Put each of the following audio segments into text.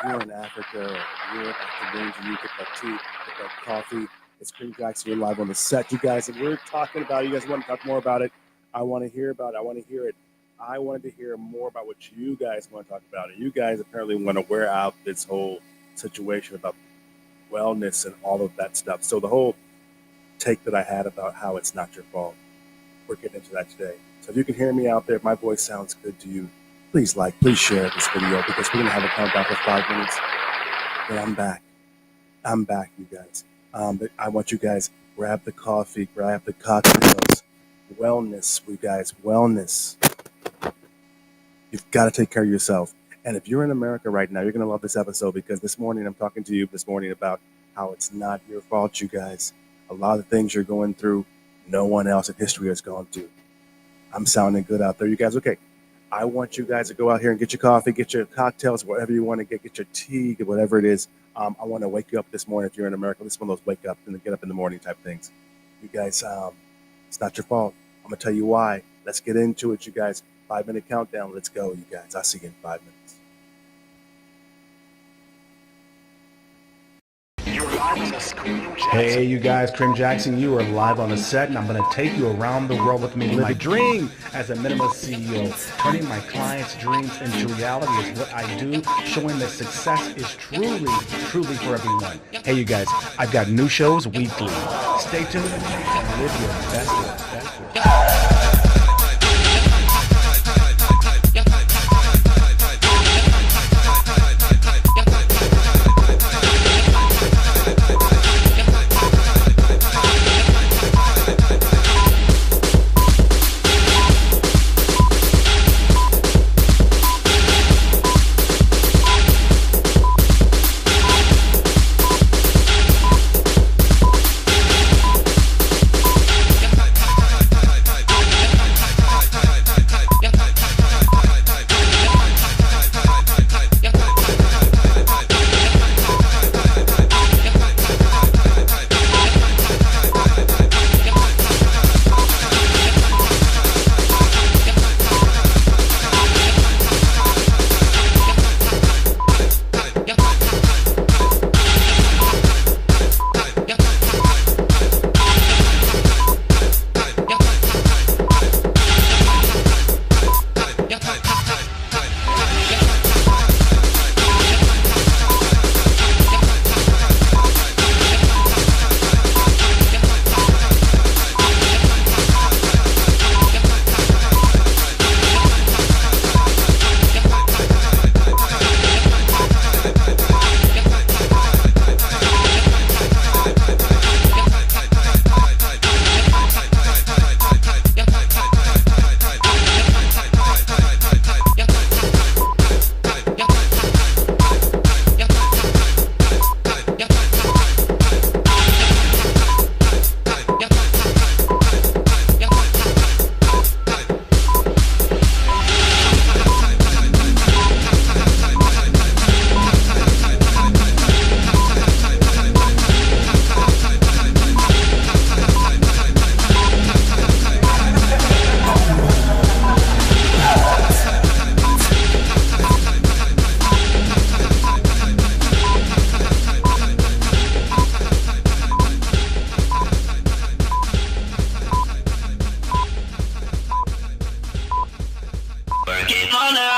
you're in Africa or Europe, I can arrange you get that tea, get that coffee. It's Cream Jackson. We're live on the set, you guys, and we're talking about it. You guys want to talk more about it? I want to hear about it. I want to hear it. I wanted to hear more about what you guys want to talk about. And you guys apparently want to wear out this whole situation about wellness and all of that stuff. So the whole take that I had about how it's not your fault, we're getting into that today. So if you can hear me out there, if my voice sounds good to you, please please share this video, because we're going to have a countdown for 5 minutes. But I'm back. I'm back, you guys. But I want you guys, grab the coffee, grab the cocktails. Wellness, you guys, wellness. You've got to take care of yourself. And if you're in America right now, you're going to love this episode, because this morning I'm talking to you about how it's not your fault, you guys. A lot of things you're going through, no one else in history has gone through. I'm sounding good out there, you guys. Okay, I want you guys to go out here and get your coffee, get your cocktails, whatever you want to get your tea, get whatever it is. I want to wake you up this morning. If you're in America, this is one of those wake up and get up in the morning type things. You guys, it's not your fault. I'm going to tell you why. Let's get into it, you guys. 5-minute countdown. Let's go, you guys. I'll see you in 5 minutes. Hey, you guys, Cream Jackson, you are live on the set, and I'm going to take you around the world with me. My dream as a minimalist CEO, turning my clients' dreams into reality is what I do, showing that success is truly for everyone. Hey, you guys, I've got new shows weekly. Stay tuned and live your best life.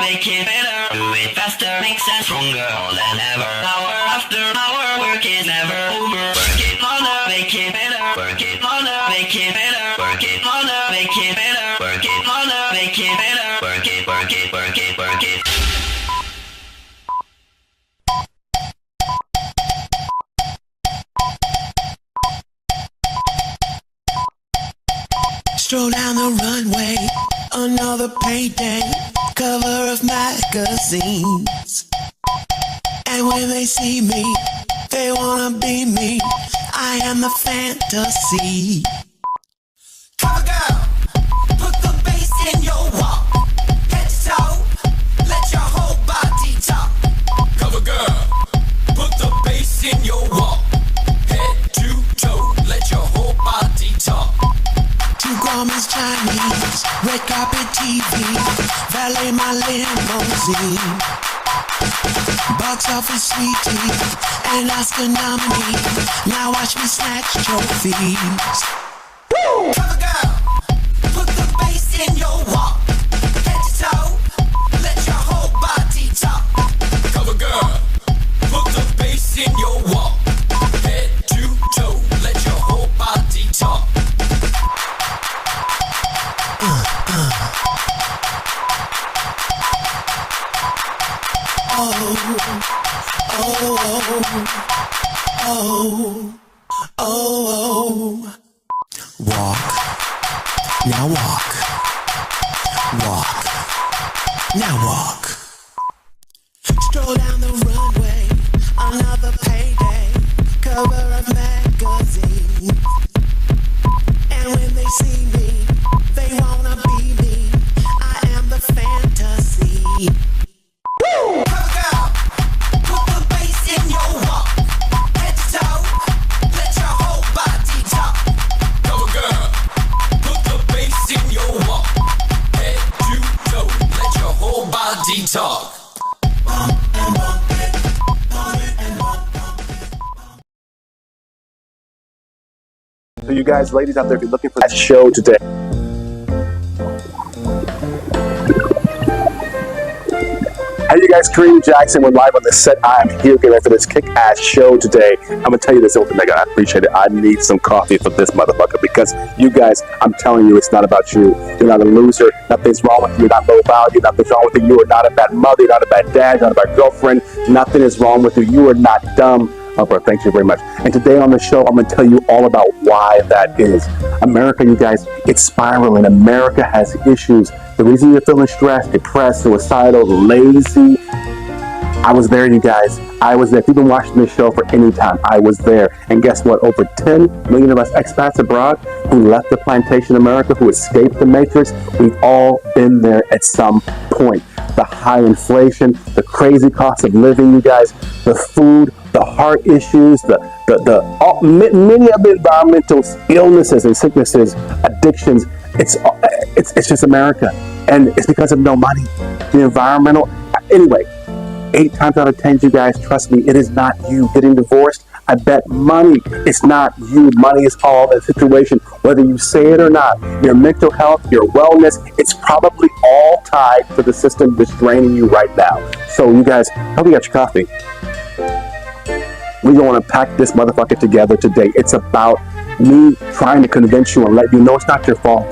Make it better, do it faster, makes us stronger than ever. Hour after hour, work is never over. Work it harder, make it better. Work it harder, make it better. Work it harder, make it better. Work it harder, make it better. Work it, work it, work it, work it. Stroll down the runway, another payday, cover of magazines. And when they see me, they wanna be me. I am the fantasy. Cover girl, put the bass in your walk. Head to toe, let your whole body talk. Cover girl, put the bass in your walk. Head to toe, let your whole body talk. Two garments Chinese, red carpet TV, valet my limousine. Box office sweetie, and Oscar nominee. Now watch me snatch trophies. Cover girl, put the bass in your walk. Head to toe, let your whole body talk. Cover girl, put the bass in your walk. Head to toe, let your whole body talk. Walk, now walk, walk, now walk. Stroll down the runway, another payday, cover of magazine. And when they see me, they wanna be me. I am the fantasy. Cover girl, put the bass in your walk. Head to toe, let your whole body talk. Cover girl, put the bass in your walk. Head to toe, let your whole body talk. Bump and bump it, bump it and bump, bump it. So you guys, ladies out there, if you're looking for that show today, hey, you guys, Kareem Jackson. We're live on the set. I am here getting ready for this kick-ass show today. I'm going to tell you this, Omega. I appreciate it. I need some coffee for this motherfucker because you guys, I'm telling you, it's not about you. You're not a loser. Nothing's wrong with you. You're not low value. Nothing's wrong with you. You are not a bad mother. You're not a bad dad. You're not a bad girlfriend. Nothing is wrong with you. You are not dumb. Oh, bro, thank you very much. And today on the show, I'm going to tell you all about why that is. America, you guys, it's spiraling. America has issues. The reason you're feeling stressed, depressed, suicidal, lazy, I was there, you guys. I was there. If you've been watching this show for any time, I was there. And guess what? Over 10 million of us expats abroad who left the plantation America, who escaped the matrix, we've all been there at some point. The high inflation, the crazy cost of living, you guys, the food, the heart issues, many of the environmental illnesses and sicknesses, addictions. It's just America, and it's because of no money. The environmental, anyway. 8 times out of 10, you guys, trust me, it is not you getting divorced. I bet money, it's not you. Money is all the situation, whether you say it or not. Your mental health, your wellness, it's probably all tied to the system that's draining you right now. So you guys, hope you got your coffee. We're going to pack this motherfucker together today. It's about me trying to convince you and let you know it's not your fault.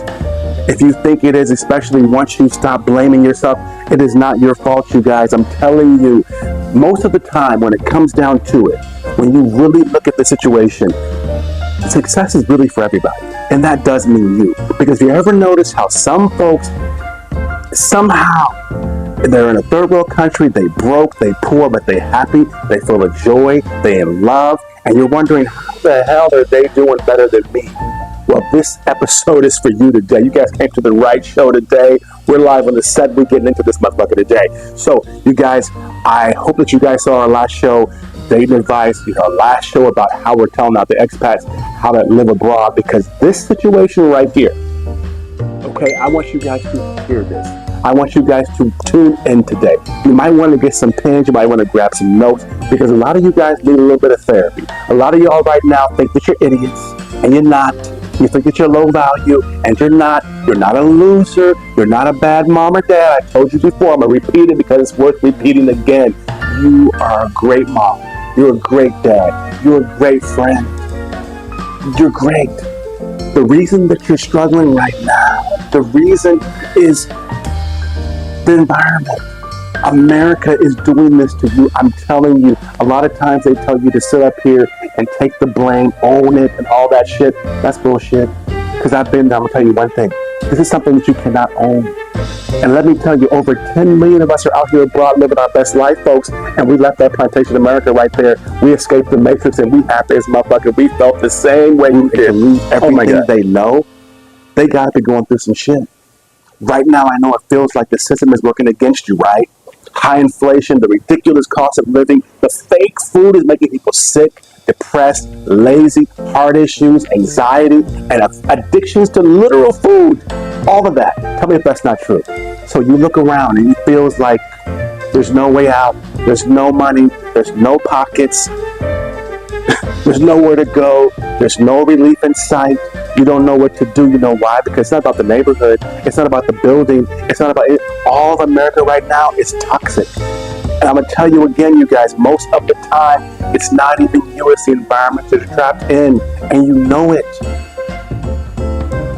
If you think it is, especially once you stop blaming yourself, it is not your fault, you guys. I'm telling you, most of the time when it comes down to it, when you really look at the situation, success is really for everybody. And that does mean you. Because if you ever notice how some folks, somehow, they're in a third world country, they broke, they poor, but they happy, they full of joy, they in love, and you're wondering, how the hell are they doing better than me? Well, this episode is for you today. You guys came to the right show today. We're live on the set. We're getting into this motherfucker today. So, you guys, I hope that you guys saw our last show, dating advice, our last show about how we're telling out the expats how to live abroad, because this situation right here, okay, I want you guys to hear this. I want you guys to tune in today. You might want to get some pens. You might want to grab some notes, because a lot of you guys need a little bit of therapy. A lot of y'all right now think that you're idiots, and you're not. You think that you're low value, and you're not. You're not a loser. You're not a bad mom or dad. I told you before. I'm going to repeat it because it's worth repeating again. You are a great mom. You're a great dad. You're a great friend. You're great. The reason that you're struggling right now, the reason is the environment. America is doing this to you. I'm telling you, a lot of times they tell you to sit up here and take the blame, own it, and all that shit. That's bullshit. Because I've been there. I'm going to tell you one thing. This is something that you cannot own. And let me tell you, over 10 million of us are out here abroad living our best life, folks. And we left that plantation America right there. We escaped the matrix, and we happy as motherfucker. We felt the same way you did. Everything they know, they got to be going through some shit. Right now, I know it feels like the system is working against you, right? High inflation, the ridiculous cost of living, the fake food is making people sick, depressed, lazy, heart issues, anxiety, and addictions to literal food. All of that. Tell me if that's not true. So you look around and it feels like There's no way out. There's no money. There's no pockets. There's nowhere to go. There's no relief in sight. You don't know what to do. You know why? Because it's not about the neighborhood. It's not about the building. It's not about it. All of America right now is toxic. And I'm going to tell you again, you guys, most of the time, it's not even you. It's the environment that you're trapped in. And you know it.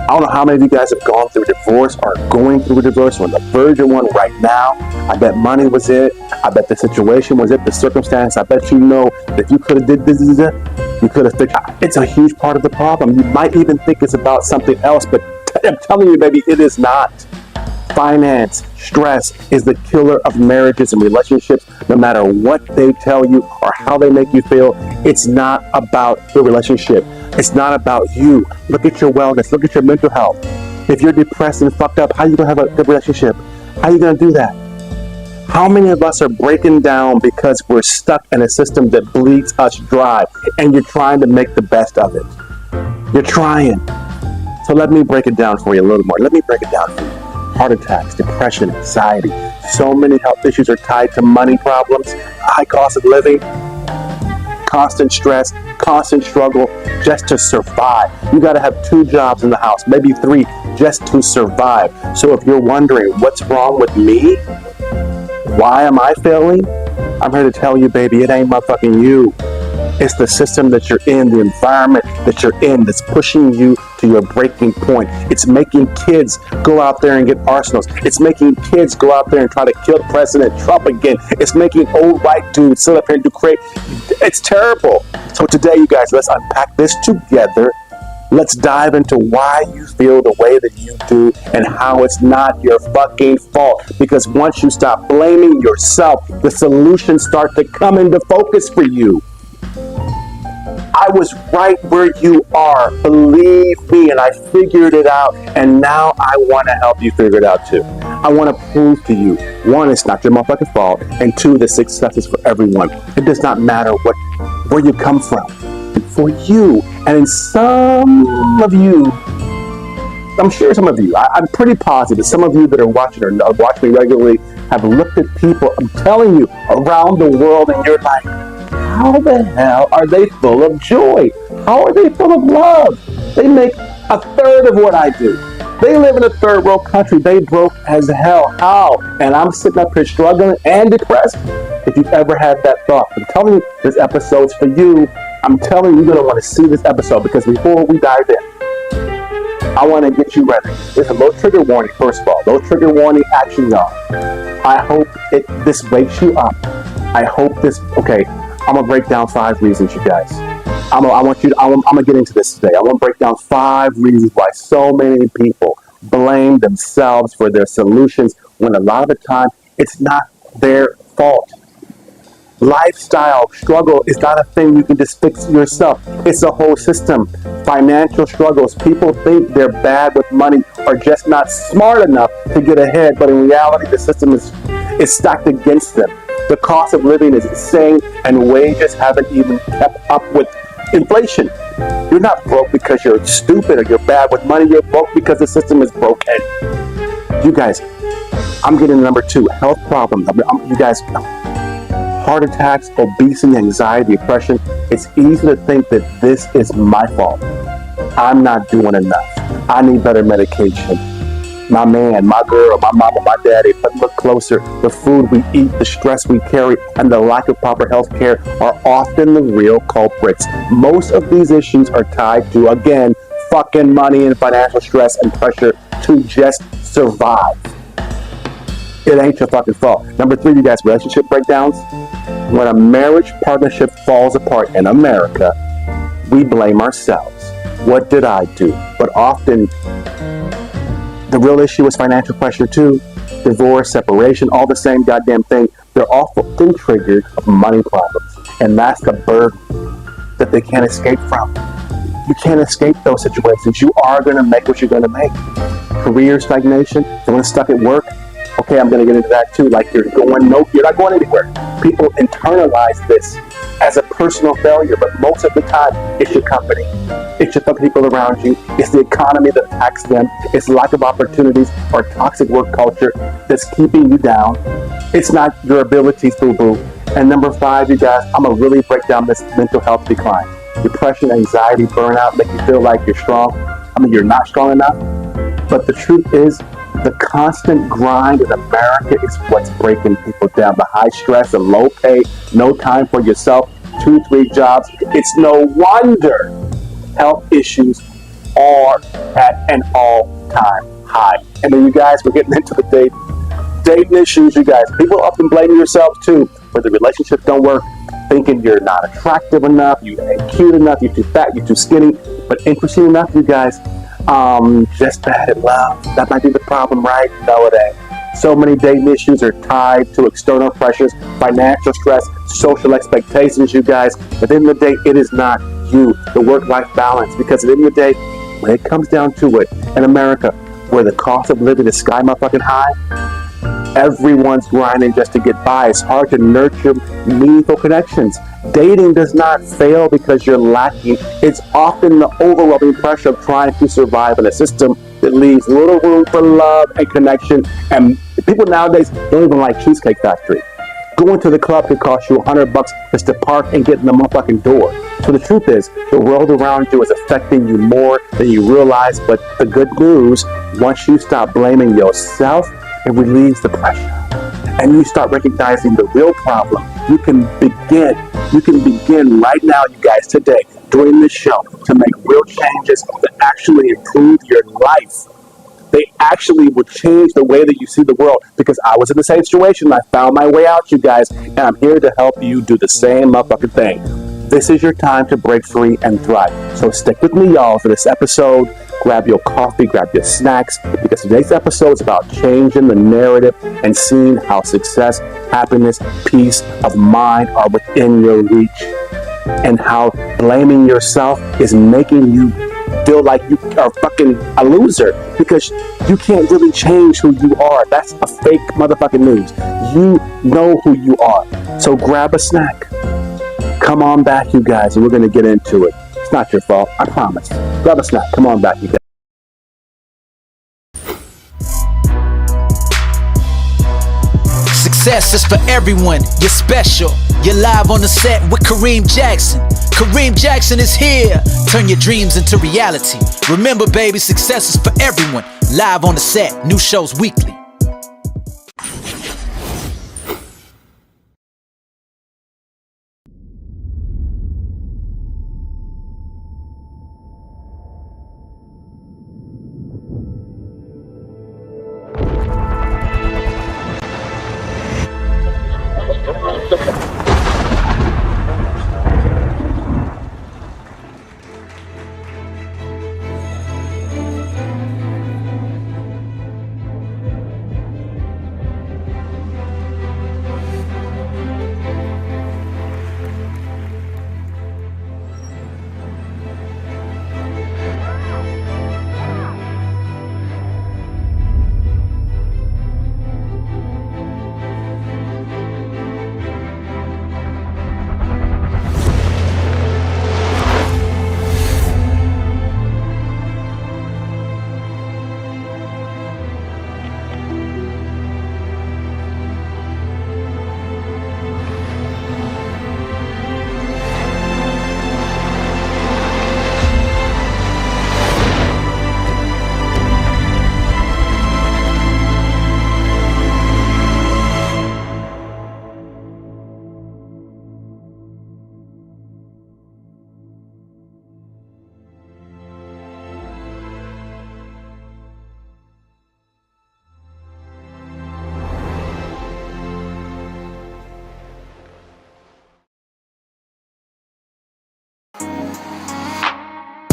I don't know how many of you guys have gone through a divorce or going through a divorce or on the verge of one right now. I bet money was it. I bet the situation was it, the circumstance. I bet you know that if you could have did this, you could have fixed it. It's a huge part of the problem. You might even think it's about something else, but I'm telling you, baby, it is not. Finance, stress is the killer of marriages and relationships. No matter what they tell you or how they make you feel, it's not about the relationship. It's not about you. Look at your wellness. Look at your mental health. If you're depressed and fucked up, how are you going to have a good relationship? How are you going to do that? How many of us are breaking down because we're stuck in a system that bleeds us dry and you're trying to make the best of it? You're trying. So let me break it down for you a little more. Let me break it down for you. Heart attacks, depression, anxiety. So many health issues are tied to money problems, high cost of living, constant stress, constant struggle just to survive. You got to have 2 jobs in the house, maybe 3, just to survive. So if you're wondering what's wrong with me, why am I failing? I'm here to tell you, baby, it ain't motherfucking you. It's the system that you're in, the environment that you're in that's pushing you to your breaking point. It's making kids go out there and get arsenals. It's making kids go out there and try to kill President Trump again. It's making old white dudes sit up here and do crazy. It's terrible. So today, you guys, let's unpack this together. Let's dive into why you feel the way that you do and how it's not your fucking fault. Because once you stop blaming yourself, the solutions start to come into focus for you. I was right where you are, believe me, and I figured it out, and now I want to help you figure it out too. I want to prove to you, 1, it's not your motherfucking fault, and 2, the success is for everyone. It does not matter where you come from. For you, and in some of you, I'm sure some of you, I'm pretty positive, some of you that are watching or watch me regularly have looked at people, I'm telling you, around the world, and you're like, how the hell are they full of joy? How are they full of love? They make 1/3 of what I do. They live in a 3rd world country. They broke as hell. How? And I'm sitting up here struggling and depressed. If you've ever had that thought, I'm telling you, this episode's for you. I'm telling you, you're going to want to see this episode because before we dive in, I want to get you ready. There's a low trigger warning, first of all. Low trigger warning action, y'all. I hope this wakes you up. I hope this, okay, I'm going to break down 5 reasons, you guys. I'm going to get into this today. I want to break down 5 reasons why so many people blame themselves for their solutions when a lot of the time it's not their fault. Lifestyle struggle is not a thing you can just fix yourself. It's a whole system. Financial struggles. People think they're bad with money or just not smart enough to get ahead, but in reality, the system is stacked against them. The cost of living is insane, and wages haven't even kept up with inflation. You're not broke because you're stupid or you're bad with money. You're broke because the system is broken. You guys, I'm getting to number 2, health problems. You guys, heart attacks, obesity, anxiety, depression. It's easy to think that this is my fault. I'm not doing enough. I need better medication. My man, my girl, my mama, my daddy, but look closer. The food we eat, the stress we carry, and the lack of proper health care are often the real culprits. Most of these issues are tied to, again, fucking money and financial stress and pressure to just survive. It ain't your fucking fault. Number 3, you guys, relationship breakdowns. When a marriage partnership falls apart in America, we blame ourselves. What did I do? But often, the real issue is financial pressure too. Divorce, separation, all the same goddamn thing. They're often triggered of money problems. And that's the burden that they can't escape from. You can't escape those situations. You are going to make what you're going to make. Career stagnation, feeling stuck at work. Okay, I'm going to get into that too. Like you're not going anywhere. People internalize this as a personal failure, but most of the time it's your company, It's your fucking people around you. It's the economy that attacks them. It's lack of opportunities or toxic work culture that's keeping you down. It's not your abilities, boo-boo. And number 5, you guys, I'm going to really break down this mental health decline. Depression, anxiety, burnout make you feel like you're strong. I mean, you're not strong enough. But the truth is, the constant grind in America is what's breaking people down. The high stress and low pay, no time for yourself, 2-3 jobs. It's no wonder health issues are at an all-time high. And then you guys, we're getting into the dating issues, you guys. People often blame yourselves too, where the relationships don't work, thinking you're not attractive enough, you ain't cute enough, you're too fat, you're too skinny. But interesting enough, you guys, just bad at love. That might be the problem, right? No, it ain't. So many dating issues are tied to external pressures, financial stress, social expectations, you guys. At the end of the day, it is not you, the work-life balance. Because at the end of the day, when it comes down to it, in America, where the cost of living is sky motherfucking high, everyone's grinding just to get by. It's hard to nurture meaningful connections. Dating does not fail because you're lacking. It's often the overwhelming pressure of trying to survive in a system that leaves little room for love and connection. And people nowadays don't even like Cheesecake Factory. Going to the club could cost you $100 just to park and get in the motherfucking door. So the truth is, the world around you is affecting you more than you realize. But the good news, once you stop blaming yourself, it relieves the pressure. And you start recognizing the real problem. You can begin right now, you guys, today, during this show, to make real changes that actually improve your life. They actually will change the way that you see the world, because I was in the same situation. I found my way out, you guys, and I'm here to help you do the same motherfucking thing. This is your time to break free and thrive. So stick with me, y'all, for this episode. Grab your coffee, grab your snacks, because today's episode is about changing the narrative and seeing how success, happiness, peace of mind are within your reach, and how blaming yourself is making you feel like you are fucking a loser because you can't really change who you are. That's a fake motherfucking news. You know who you are. So grab a snack. Come on back, you guys, and we're going to get into it. It's not your fault, I promise. Grab a snack. Come on back, you guys. Success is for everyone. You're special. You're live on the set with Kareem Jackson. Kareem Jackson is here. Turn your dreams into reality. Remember, baby, success is for everyone. Live on the set. New shows weekly.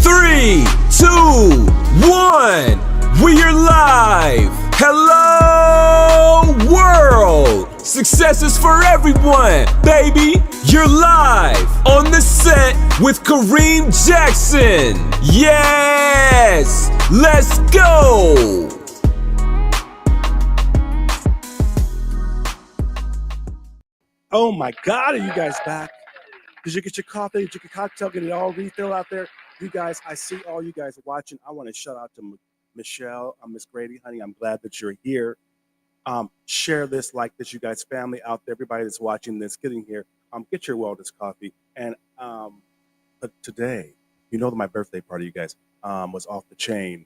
Three, two, one. We are live. Hello, world. Success is for everyone, baby. You're live on the set with Kareem Jackson. Yes, let's go. Oh my God, are you guys back? Did you get your coffee? Did you get your cocktail? Get it all refill out there? You guys, I see all you guys watching. I want to shout out to Michelle, Miss Grady, honey. I'm glad that you're here. Share this, like this, you guys, family out there, everybody that's watching this, getting here. Get your wellness coffee. And but today, you know that my birthday party, you guys, was off the chain.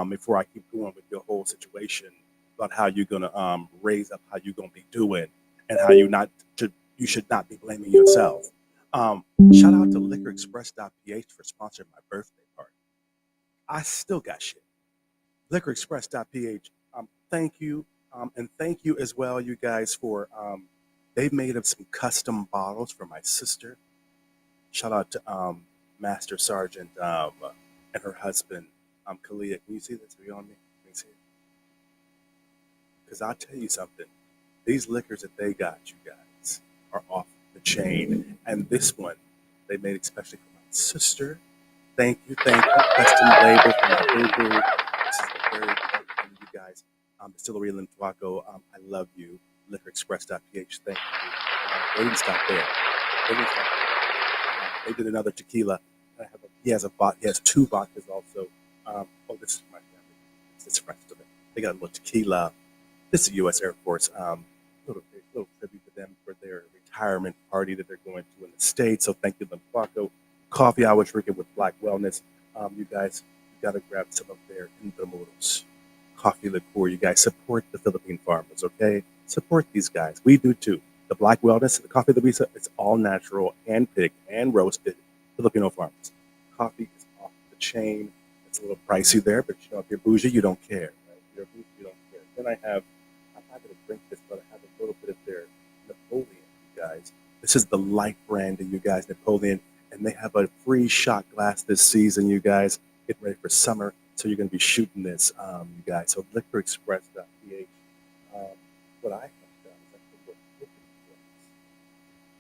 Before I keep going with your whole situation about how you're gonna raise up, how you're gonna be doing, and how you should not be blaming yourself. Shout out to LiquorExpress.ph for sponsoring my birthday party. I still got shit. LiquorExpress.ph. Thank you. And thank you as well, you guys, for they've made up some custom bottles for my sister. Shout out to Master Sergeant and her husband, Kalia. Can you see this? Are you on me? Can you see it? Because I'll tell you something. These liquors that they got, you guys, are off the chain. And this one, they made especially for my sister. Thank you. Custom label for my boo-boo. This is the very important thing, you guys. Distillery Lintuaco, I love you. LiquorExpress.ph, thank you. They didn't stop there. They did another tequila. He has two vodkas also. This is my family. This is friends to them. They got a little tequila. This is U.S. Air Force. Little tribute to them for their retirement party that they're going to in the States. So thank you, Lintuaco. Coffee I was drinking with Black Wellness. You guys, you got to grab some of their Intramuros coffee liqueur. You guys support the Philippine farmers, okay? Support these guys. We do too. The Black Wellness, the coffee that we sell, it's all natural, hand-picked, and roasted Filipino farmers. Coffee is off the chain. It's a little pricey there, but you know, if you're bougie, you don't care. Right? If you're bougie, you don't care. Then I'm not going to drink this, but I have a little bit of their Napoleon, you guys. This is the light brand, you guys, Napoleon, and they have a free shot glass this season, you guys. Get ready for summer. So you're going to be shooting this, you guys. So LiquorExpress.ph. What I have done is I put a little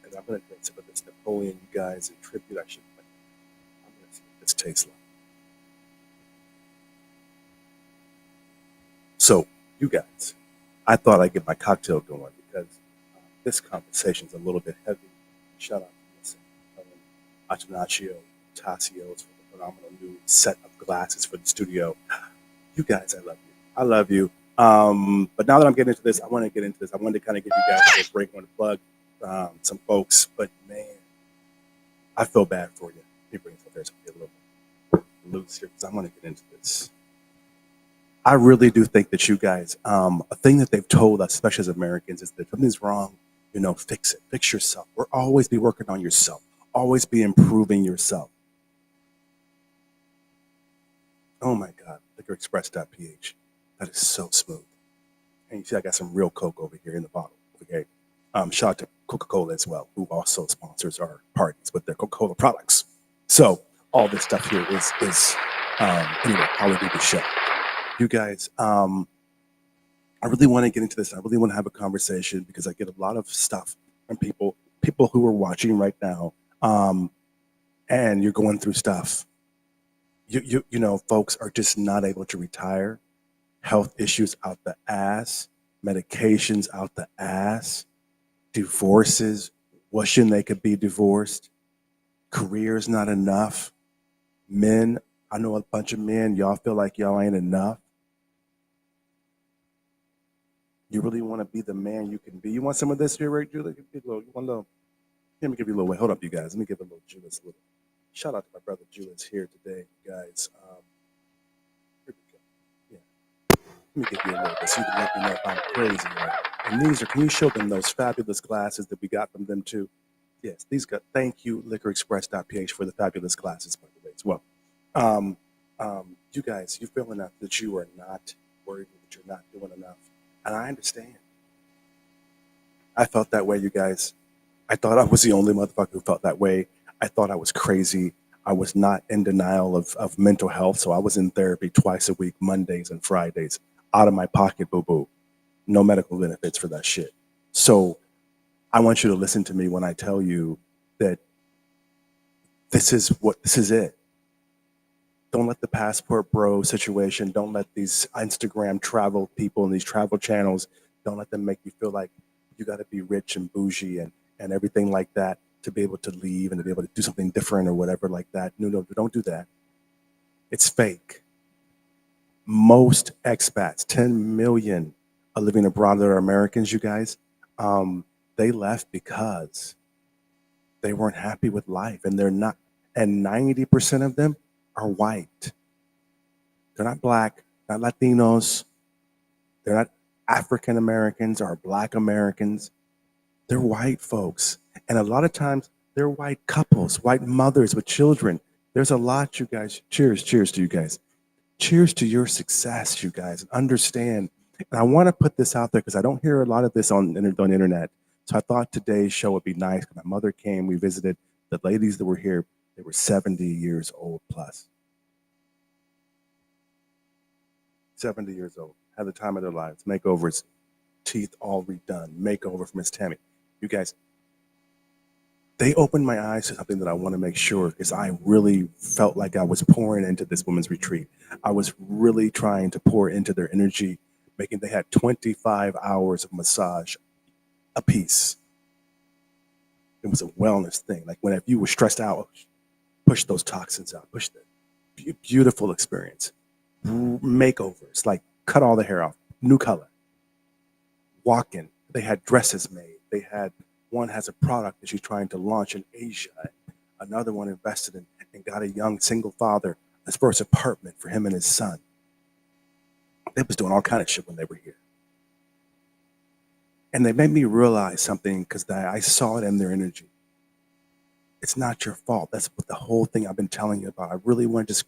and I'm going to drink some of this Napoleon, you guys, in tribute. I'm going to see what this tastes like. So, you guys, I thought I'd get my cocktail going because this conversation's a little bit heavy. Shout out to Miss Atanasio Tassios for the phenomenal new set of glasses for the studio. You guys, I love you. I love you. But now that I'm getting into this, I want to get into this. I wanted to kind of give you guys a little break. I want to plug some folks. But, man, I feel bad for you. Let me bring this up there so I get a little loose here because I want to get into this. I really do think that you guys, a thing that they've told us, especially as Americans, is that if something's wrong, you know, fix it. Fix yourself. We're always be working on yourself. Always be improving yourself. Oh, my God. LiquorExpress.ph. That is so smooth. And you see I got some real Coke over here in the bottle. Okay. Shout out to Coca-Cola as well, who also sponsors our parties with their Coca-Cola products. So all this stuff here is anyway, how we do the show. You guys, I really want to get into this. I really want to have a conversation because I get a lot of stuff from people who are watching right now, and you're going through stuff. You know, folks are just not able to retire. Health issues out the ass, medications out the ass, divorces, wishing they could be divorced, careers not enough. Men, I know a bunch of men, y'all feel like y'all ain't enough. You really want to be the man you can be. You want some of this here, right, Julie? You want a little? Let me give you a little. Wait, hold up, you guys. Let me give a little Julius a little. Shout out to my brother Julius here today, you guys. Here we go. Yeah. Let me give you a little bit so you can let me know if I'm crazy, right? And these are. Can you show them those fabulous glasses that we got from them too? Yes, these got. Thank you, LiquorExpress.ph for the fabulous glasses, by the way, as well. You guys, you feel enough that you are not worried that you're not doing enough. And I understand. I felt that way, you guys. I thought I was the only motherfucker who felt that way. I thought I was crazy. I was not in denial of mental health. So I was in therapy twice a week, Mondays and Fridays, out of my pocket, boo-boo. No medical benefits for that shit. So I want you to listen to me when I tell you that this is it. Don't let the passport bro situation, don't let these Instagram travel people and these travel channels, don't let them make you feel like you got to be rich and bougie and everything like that. to be able to leave and to be able to do something different or whatever like that. No, don't do that. It's fake. Most expats, 10 million, are living abroad that are Americans, you guys. They left because they weren't happy with life, and they're not. And 90% of them are white. They're not black, not Latinos. They're not African Americans or Black Americans. They're white folks. And a lot of times they're white couples, white mothers with children. There's a lot, you guys. Cheers to you guys. Cheers to your success, you guys. Understand. And I want to put this out there because I don't hear a lot of this on the internet. So I thought today's show would be nice. My mother came, we visited the ladies that were here. They were 70 years old plus. 70 years old, had the time of their lives. Makeovers, teeth all redone. Makeover for Miss Tammy. You guys, they opened my eyes to something that I want to make sure, because I really felt like I was pouring into this women's retreat. I was really trying to pour into their energy, they had 25 hours of massage a piece. It was a wellness thing. Like if you were stressed out, push those toxins out, push the beautiful experience. Makeovers, like cut all the hair off, new color. Walk-in, they had dresses made. They had, one has a product that she's trying to launch in Asia. Another one invested in and got a young single father his first apartment for him and his son. They was doing all kind of shit when they were here. And they made me realize something, because I saw it in their energy. It's not your fault. That's what the whole thing I've been telling you about. I really want to just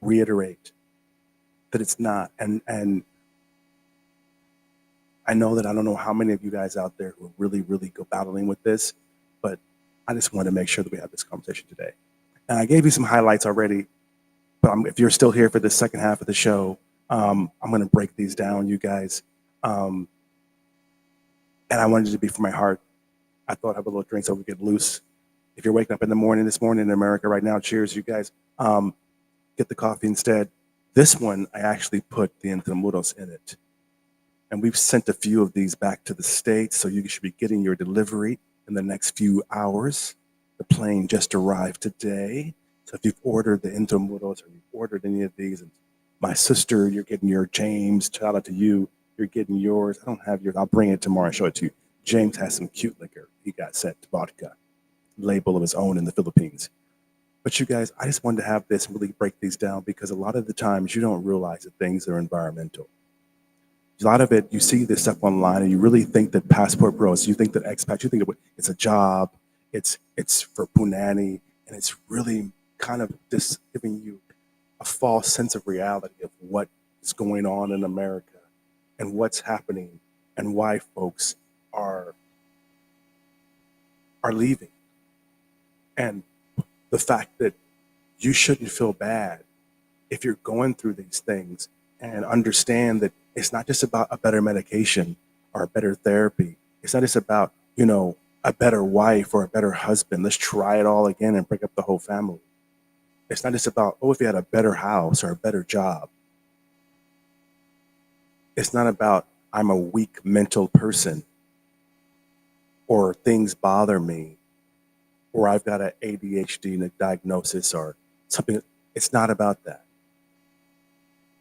reiterate that it's not. And I know that I don't know how many of you guys out there who are really, really go battling with this, but I just want to make sure that we have this conversation today. And I gave you some highlights already, but if you're still here for the second half of the show, I'm going to break these down, you guys. And I wanted it to be from my heart. I thought I'd have a little drink so we get loose. If you're waking up in the morning this morning in America right now, cheers, you guys. Get the coffee instead. This one, I actually put the Intramuros in it. And we've sent a few of these back to the States, so you should be getting your delivery in the next few hours. The plane just arrived today. So if you've ordered the Intramuros or you've ordered any of these, and my sister, you're getting your James, shout out to you, you're getting yours. I don't have yours. I'll bring it tomorrow and show it to you. James has some cute liquor. He got sent vodka, label of his own in the Philippines. But you guys, I just wanted to have this really break these down, because a lot of the times you don't realize that things are environmental. A lot of it, you see this stuff online and you really think that Passport Bros, you think that expats, you think it's a job, it's for punani, and it's really kind of just giving you a false sense of reality of what is going on in America and what's happening and why folks are leaving. And the fact that you shouldn't feel bad if you're going through these things, and understand that it's not just about a better medication or a better therapy. It's not just about, a better wife or a better husband. Let's try it all again and break up the whole family. It's not just about, if you had a better house or a better job. It's not about, I'm a weak mental person, or things bother me, or I've got an ADHD diagnosis or something. It's not about that.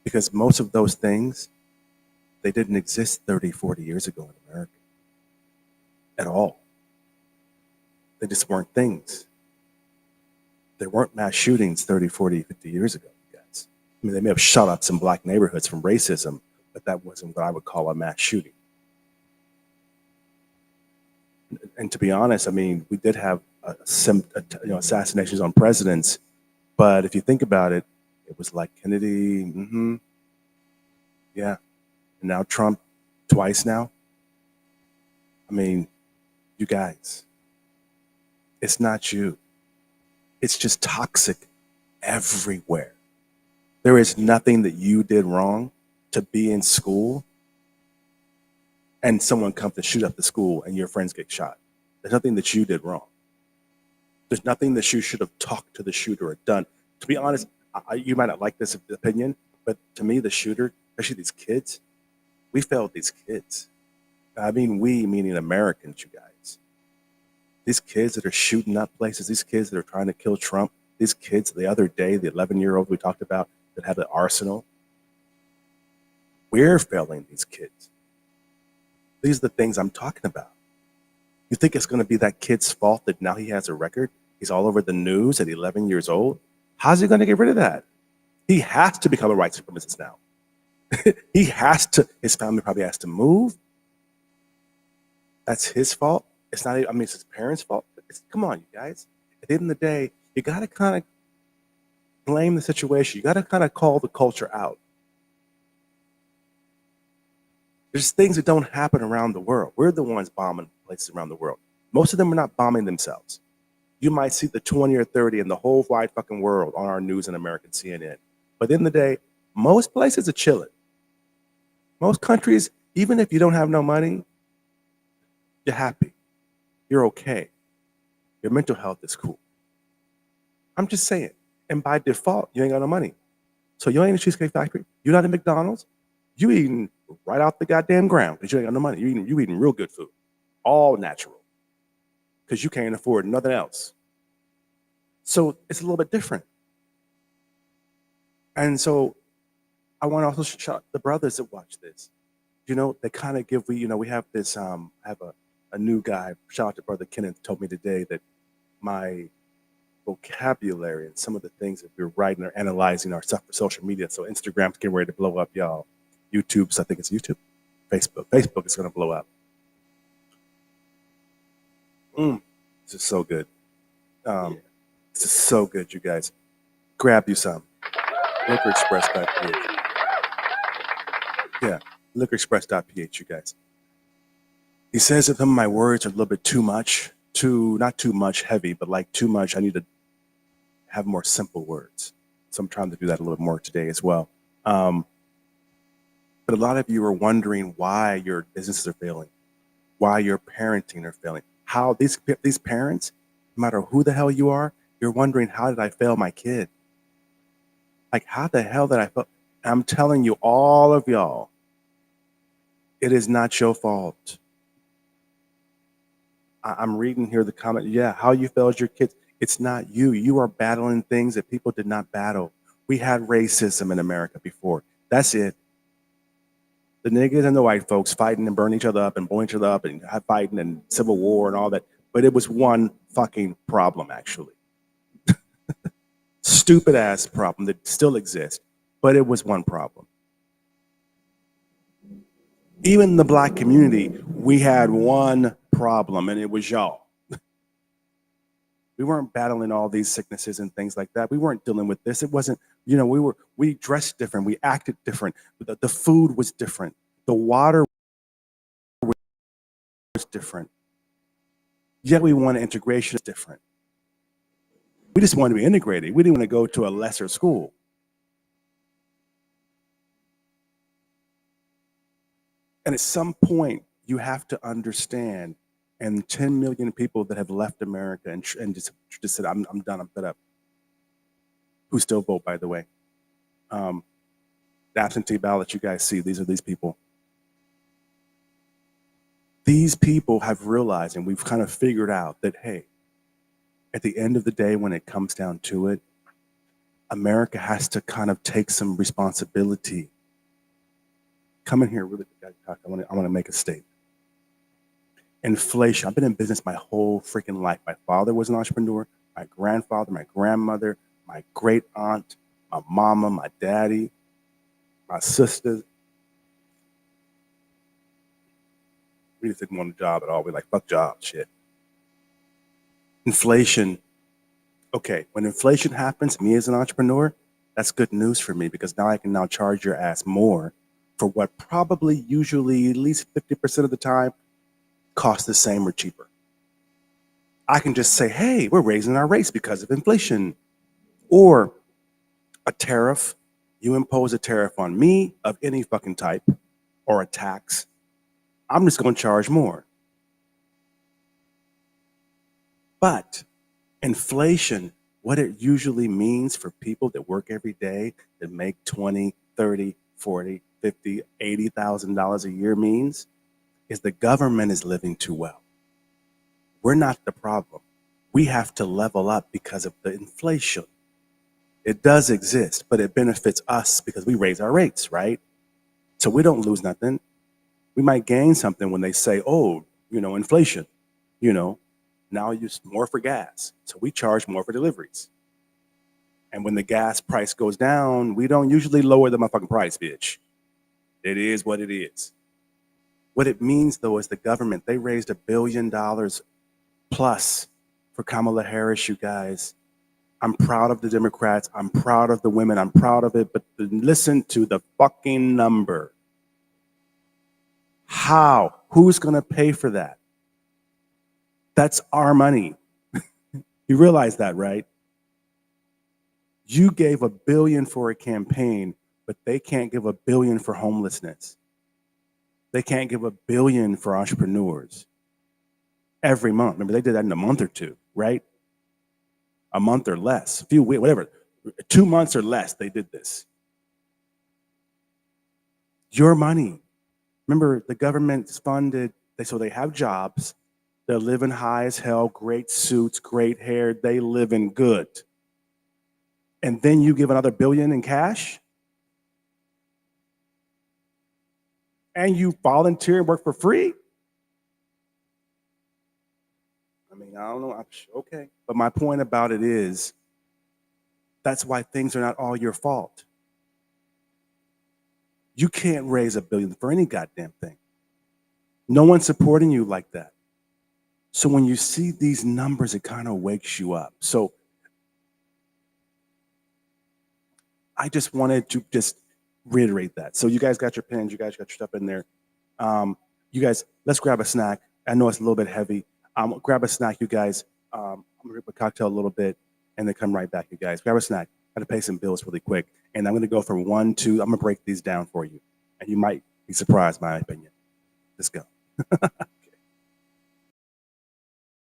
Because most of those things, they didn't exist 30, 40 years ago in America at all. They just weren't things. There weren't mass shootings 30, 40, 50 years ago, you guys. I mean, they may have shot up some black neighborhoods from racism, but that wasn't what I would call a mass shooting. And to be honest, I mean, we did have assassinations on presidents, but if you think about it, it was like Kennedy, yeah. And now Trump, twice now. I mean, you guys, it's not you. It's just toxic everywhere. There is nothing that you did wrong to be in school and someone comes to shoot up the school and your friends get shot. There's nothing that you did wrong. There's nothing that you should have talked to the shooter or done. To be honest, you might not like this opinion, but to me, the shooter, especially these kids, we failed these kids. I mean, we, meaning Americans, you guys. These kids that are shooting up places, these kids that are trying to kill Trump, these kids the other day, the 11-year-old we talked about that had the arsenal, we're failing these kids. These are the things I'm talking about. You think it's going to be that kid's fault that now he has a record? He's all over the news at 11 years old. How's he going to get rid of that? He has to become a white supremacist now. He has to, his family probably has to move. That's his fault. It's not, I mean, it's his parents' fault. Come on, you guys. At the end of the day, you got to kind of blame the situation. You got to kind of call the culture out. There's things that don't happen around the world. We're the ones bombing places around the world. Most of them are not bombing themselves. You might see the 20 or 30 in the whole wide fucking world on our news in American CNN. But at the end of the day, most places are chilling. Most countries, even if you don't have no money, you're happy. You're okay. Your mental health is cool. I'm just saying. And by default, you ain't got no money. So you ain't in a Cheesecake Factory. You're not in McDonald's. You eating right off the goddamn ground because you ain't got no money. You eating real good food. All natural. Because you can't afford nothing else. So it's a little bit different. And so I want to also shout the brothers that watch this. You know, they kind of give, we have this, I have a new guy, shout out to Brother Kenneth, told me today that my vocabulary and some of the things that we're writing or analyzing our stuff for social media. So Instagram's getting ready to blow up, y'all. YouTube's, I think it's YouTube. Facebook is going to blow up. This is so good. This is so good, you guys. Grab you some. LiquorExpress.ph. Yeah, LiquorExpress.ph, you guys. He says that some of my words are a little bit too much, not too much heavy, but like too much. I need to have more simple words. So I'm trying to do that a little bit more today as well. But a lot of you are wondering why your businesses are failing, why your parenting are failing, how these parents, no matter who the hell you are, you're wondering, how did I fail my kid? Like, how the hell did I fail? I'm telling you, all of y'all, it is not your fault. I'm reading here the comment, yeah, how you failed your kids. It's not you. You are battling things that people did not battle. We had racism in America before. That's it. The niggas and the white folks fighting and burning each other up and blowing each other up and fighting and civil war and all that. But it was one fucking problem, actually. Stupid ass problem that still exists, but it was one problem. Even in the black community, we had one problem, and it was y'all. We weren't battling all these sicknesses and things like that. We weren't dealing with this. It wasn't, we dressed different. We acted different. The food was different. The water was different. Yet we wanted integration is different. We just wanted to be integrated. We didn't want to go to a lesser school. And at some point, you have to understand, and 10 million people that have left America and just said, I'm done, I'm fed up. Who still vote, by the way. The absentee ballots you guys see, these are these people. These people have realized, and we've kind of figured out that, hey, at the end of the day, when it comes down to it, America has to kind of take some responsibility. Come in here, really quick. I want to make a statement. Inflation. I've been in business my whole freaking life. My father was an entrepreneur. My grandfather, my grandmother, my great aunt, my mama, my daddy, my sisters. We just didn't want a job at all. We're like, fuck jobs, shit. Inflation. Okay, when inflation happens, me as an entrepreneur, that's good news for me because now I can now charge your ass more for what probably usually at least 50% of the time costs the same or cheaper. I can just say, hey, we're raising our rates because of inflation. Or a tariff. You impose a tariff on me of any fucking type or a tax. I'm just going to charge more. But inflation, what it usually means for people that work every day that make $20, $30, $40, $50, $80,000 a year means is the government is living too well. We're not the problem. We have to level up because of the inflation. It does exist, but it benefits us because we raise our rates, right? So we don't lose nothing. We might gain something when they say, oh, inflation, now you use more for gas. So we charge more for deliveries. And when the gas price goes down, we don't usually lower the motherfucking price, bitch. It is what it is. What it means, though, is the government, they raised $1 billion plus for Kamala Harris, you guys. I'm proud of the Democrats. I'm proud of the women. I'm proud of it. But listen to the fucking number. How? Who's going to pay for that? That's our money. You realize that, right? You gave $1 billion for a campaign, but they can't give $1 billion for homelessness. They can't give $1 billion for entrepreneurs every month. Remember, they did that in a month or two, right? A month or less, a few weeks, whatever. 2 months or less, they did this. Your money. Remember, the government's funded, so they have jobs. They're living high as hell, great suits, great hair. They living good. And then you give another $1 billion in cash? And you volunteer and work for free? I mean, I don't know. Okay. But my point about it is, that's why things are not all your fault. You can't raise $1 billion for any goddamn thing. No one's supporting you like that. So when you see these numbers, it kind of wakes you up. So I just wanted to just reiterate that. So you guys got your pens, you guys got your stuff in there. You guys, let's grab a snack. I know it's a little bit heavy. Grab a snack, you guys. I'm gonna rip a cocktail a little bit and then come right back, you guys. Grab a snack. I gotta pay some bills really quick. And I'm gonna go from 1, 2, I'm gonna break these down for you. And you might be surprised by my opinion. Let's go.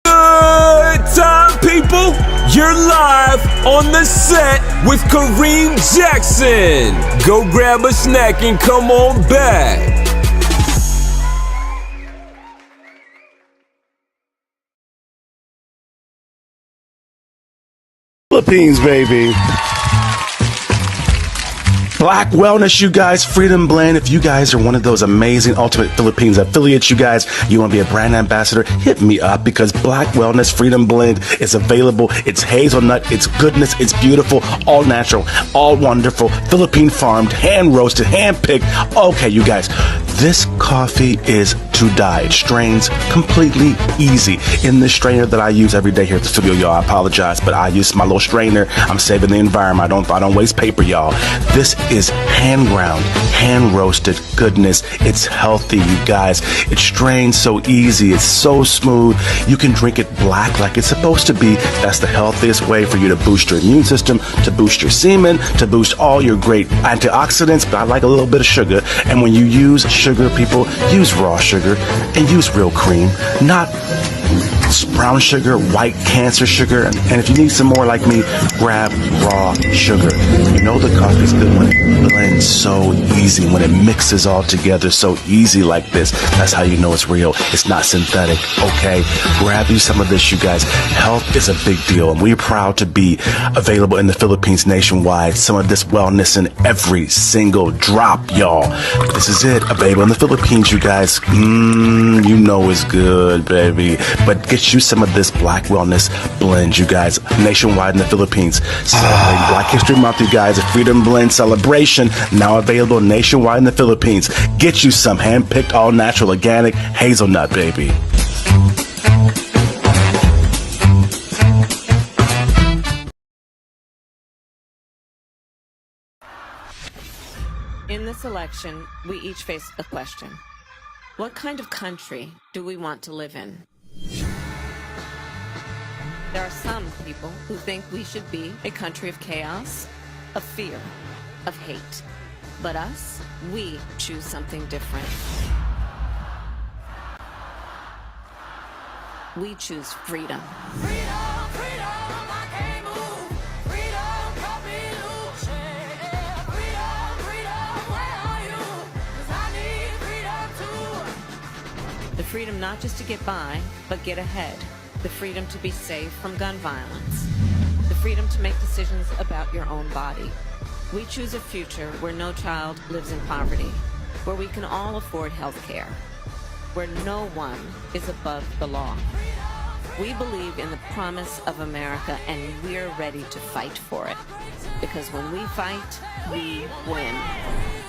Good time, people. You're live on the set with Kareem Jackson. Go grab a snack and come on back. Philippines, baby. Black Wellness, you guys, Freedom Blend. If you guys are one of those amazing Ultimate Philippines affiliates, you guys, you want to be a brand ambassador, hit me up because Black Wellness Freedom Blend is available. It's hazelnut, it's goodness, it's beautiful, all natural, all wonderful, Philippine farmed, hand roasted, hand picked. Okay, you guys, this coffee is to die. It strains completely easy. In this strainer that I use every day here at the studio, y'all, I apologize, but I use my little strainer. I'm saving the environment. I don't waste paper, y'all. This is hand ground, hand roasted goodness. It's healthy, you guys. It strains so easy. It's so smooth. You can drink it black like it's supposed to be. That's the healthiest way for you to boost your immune system, to boost your semen, to boost all your great antioxidants. But I like a little bit of sugar. And when you use sugar, people, use raw sugar and use real cream, not brown sugar, white cancer sugar. And if you need some more like me, grab raw sugar. You know the coffee's good when it blends so easy, when it mixes all together so easy like this. That's how you know it's real. It's not synthetic, okay? Grab you some of this, you guys. Health is a big deal, and we're proud to be available in the Philippines nationwide. Some of this wellness in every single drop, y'all. This is it, available in the Philippines, you guys. You know it's good, baby. But get you some of this Black Wellness Blend, you guys, nationwide in the Philippines. Celebrating Black History Month, you guys. A Freedom Blend celebration, now available nationwide in the Philippines. Get you some hand-picked, all-natural, organic hazelnut, baby. In this election, we each face a question. What kind of country do we want to live in? There are some people who think we should be a country of chaos, of fear, of hate. But us, we choose something different. We choose freedom. Freedom, freedom, I can't move. Freedom, cut me loose. Yeah, freedom, freedom, where are you? 'Cause I need freedom too. The freedom not just to get by, but get ahead. the freedom to be safe from gun violence, the freedom to make decisions about your own body. We choose a future where no child lives in poverty, where we can all afford health care, where no one is above the law. We believe in the promise of America, and we're ready to fight for it. Because when we fight, we win.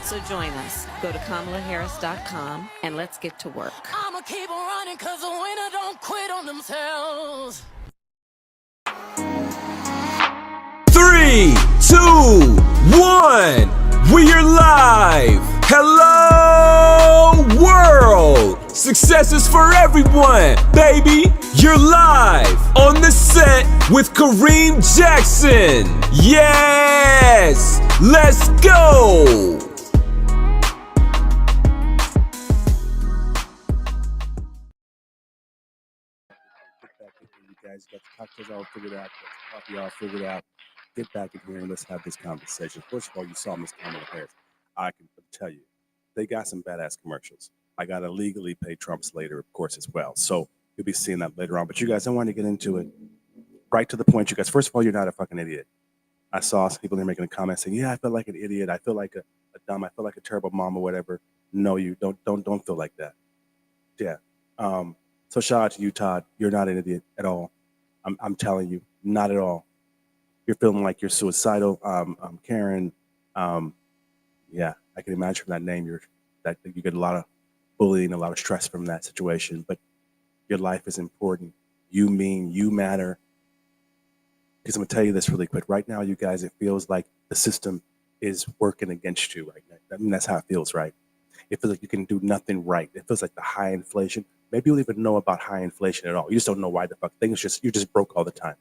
So join us. Go to KamalaHarris.com and let's get to work. I'ma keep on running cause the winner don't quit on themselves. 3, 2, 1. We are live. Hello, world. Success is for everyone, baby. You're live on the set with Kareem Jackson. Yes, let's go. Get back in here, you guys. Got the cocktails all figured out. Got the coffee all figured out. Get back in here and let's have this conversation. First of all, you saw Miss Kamala Harris. I can tell you, they got some badass commercials. I got a legally pay Trumps later, of course, as well. So you'll be seeing that later on. But you guys, I want to get into it right to the point. You guys, first of all, you're not a fucking idiot. I saw some people there making a comment saying, "Yeah, I feel like an idiot. I feel like a dumb. I feel like a terrible mom or whatever." No, you don't feel like that. Yeah. So shout out to you, Todd. You're not an idiot at all. I'm telling you, not at all. You're feeling like you're suicidal. Karen. Yeah, I can imagine from that name, you get a lot of bullying, a lot of stress from that situation. But your life is important. You matter. Because I'm gonna tell you this really quick. Right now, you guys, it feels like the system is working against you right now. I mean, that's how it feels, right? It feels like you can do nothing right. It feels like the high inflation. Maybe you don't even know about high inflation at all. You just don't know why the fuck you're just broke all the time.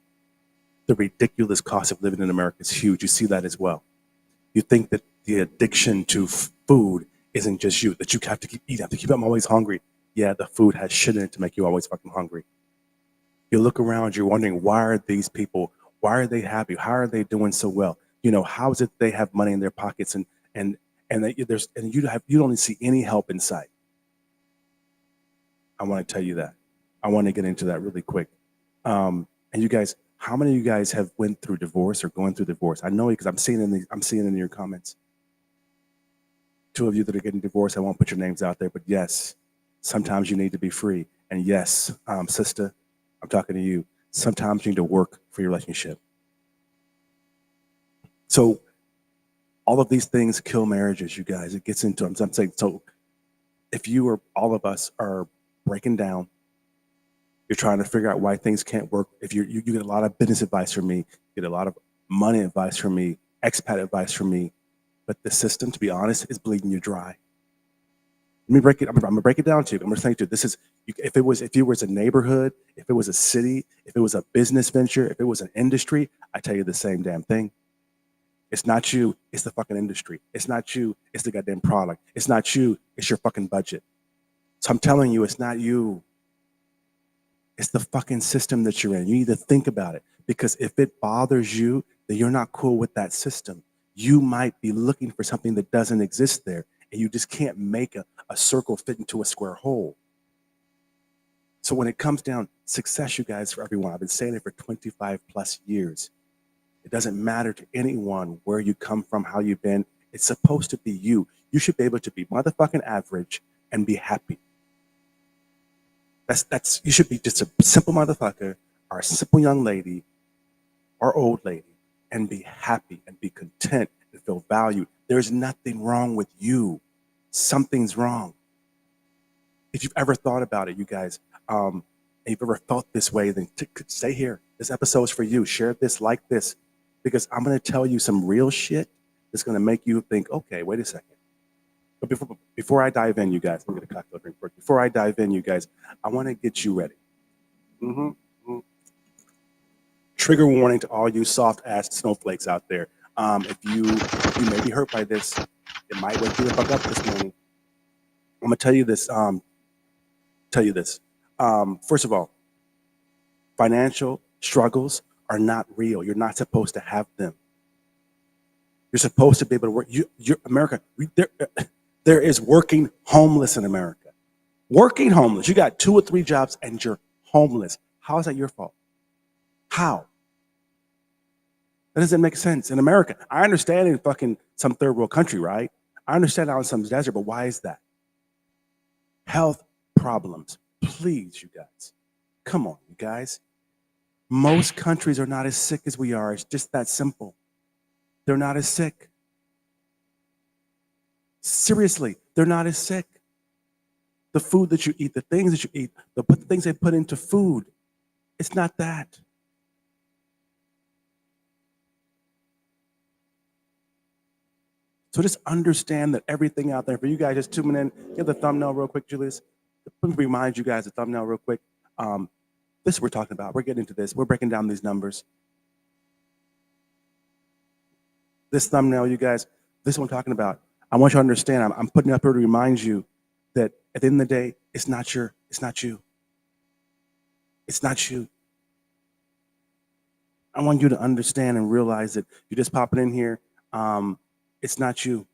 The ridiculous cost of living in America is huge. You see that as well. You think that the addiction to food isn't just you, that you have to keep eating, have to keep, I'm always hungry. Yeah, the food has shit in it to make you always fucking hungry. You look around, you're wondering, why are these people, why are they happy? How are they doing so well? You know, how is it they have money in their pockets and you don't see any help in sight? I want to tell you that. I want to get into that really quick. And you guys, how many of you guys have went through divorce or going through divorce? I know because I'm seeing it in your comments. 2 of you that are getting divorced, I won't put your names out there, but yes, sometimes you need to be free. And yes, sister, I'm talking to you. Sometimes you need to work for your relationship. So all of these things kill marriages, you guys. It gets into them. I'm saying, so if you or all of us are breaking down, you're trying to figure out why things can't work. If you get a lot of business advice from me, you get a lot of money advice from me, expat advice from me, but the system, to be honest, is bleeding you dry. Let me break it. I'm gonna break it down to you. I'm gonna say to you, this is if it was a neighborhood, if it was a city, if it was a business venture, if it was an industry, I tell you the same damn thing. It's not you, it's the fucking industry. It's not you, it's the goddamn product. It's not you, it's your fucking budget. So I'm telling you, it's not you. It's the fucking system that you're in. You need to think about it, because if it bothers you, then you're not cool with that system. You might be looking for something that doesn't exist there, and you just can't make a circle fit into a square hole. So when it comes down, success, you guys, for everyone, I've been saying it for 25 plus years. It doesn't matter to anyone where you come from, how you've been. It's supposed to be you. You should be able to be motherfucking average and be happy. That's you should be just a simple motherfucker or a simple young lady or old lady and be happy and be content and feel valued. There's nothing wrong with you. Something's wrong. If you've ever thought about it, you guys, and you've ever felt this way, then stay here. This episode is for you. Share this, like this, because I'm going to tell you some real shit that's going to make you think, okay, wait a second. But before I dive in, you guys, let me get a cocktail drink first. Before I dive in, you guys, I want to get you ready. Trigger warning to all you soft-ass snowflakes out there. If you may be hurt by this, it might wake you the fuck up this morning. I'm gonna tell you this. First of all, financial struggles are not real. You're not supposed to have them. You're supposed to be able to work. You're America. There is working homeless in America. Working homeless. You got 2 or 3 jobs and you're homeless. How is that your fault? How? That doesn't make sense. In America, I understand in fucking some third world country, right? I understand out in some desert, but why is that? Health problems. Please, you guys. Come on, you guys. Most countries are not as sick as we are. It's just that simple. They're not as sick. Seriously, they're not as sick. The food that you eat, the things that you eat, the things they put into food, it's not that. So just understand that everything out there, for you guys just tuning in, give the thumbnail real quick, Julius. Let me remind you guys the thumbnail real quick. This we're talking about. We're getting into this. We're breaking down these numbers. This thumbnail, you guys, this is what I'm talking about. I want you to understand, I'm putting it up here to remind you that at the end of the day, it's not you. It's not you. I want you to understand and realize that you're just popping in here. It's not you.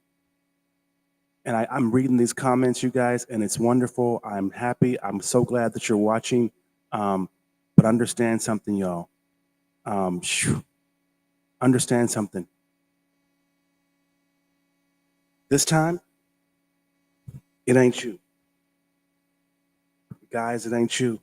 And I'm reading these comments, you guys, and it's wonderful. I'm happy. I'm so glad that you're watching. But understand something, y'all. Understand something. This time, it ain't you. Guys, it ain't you.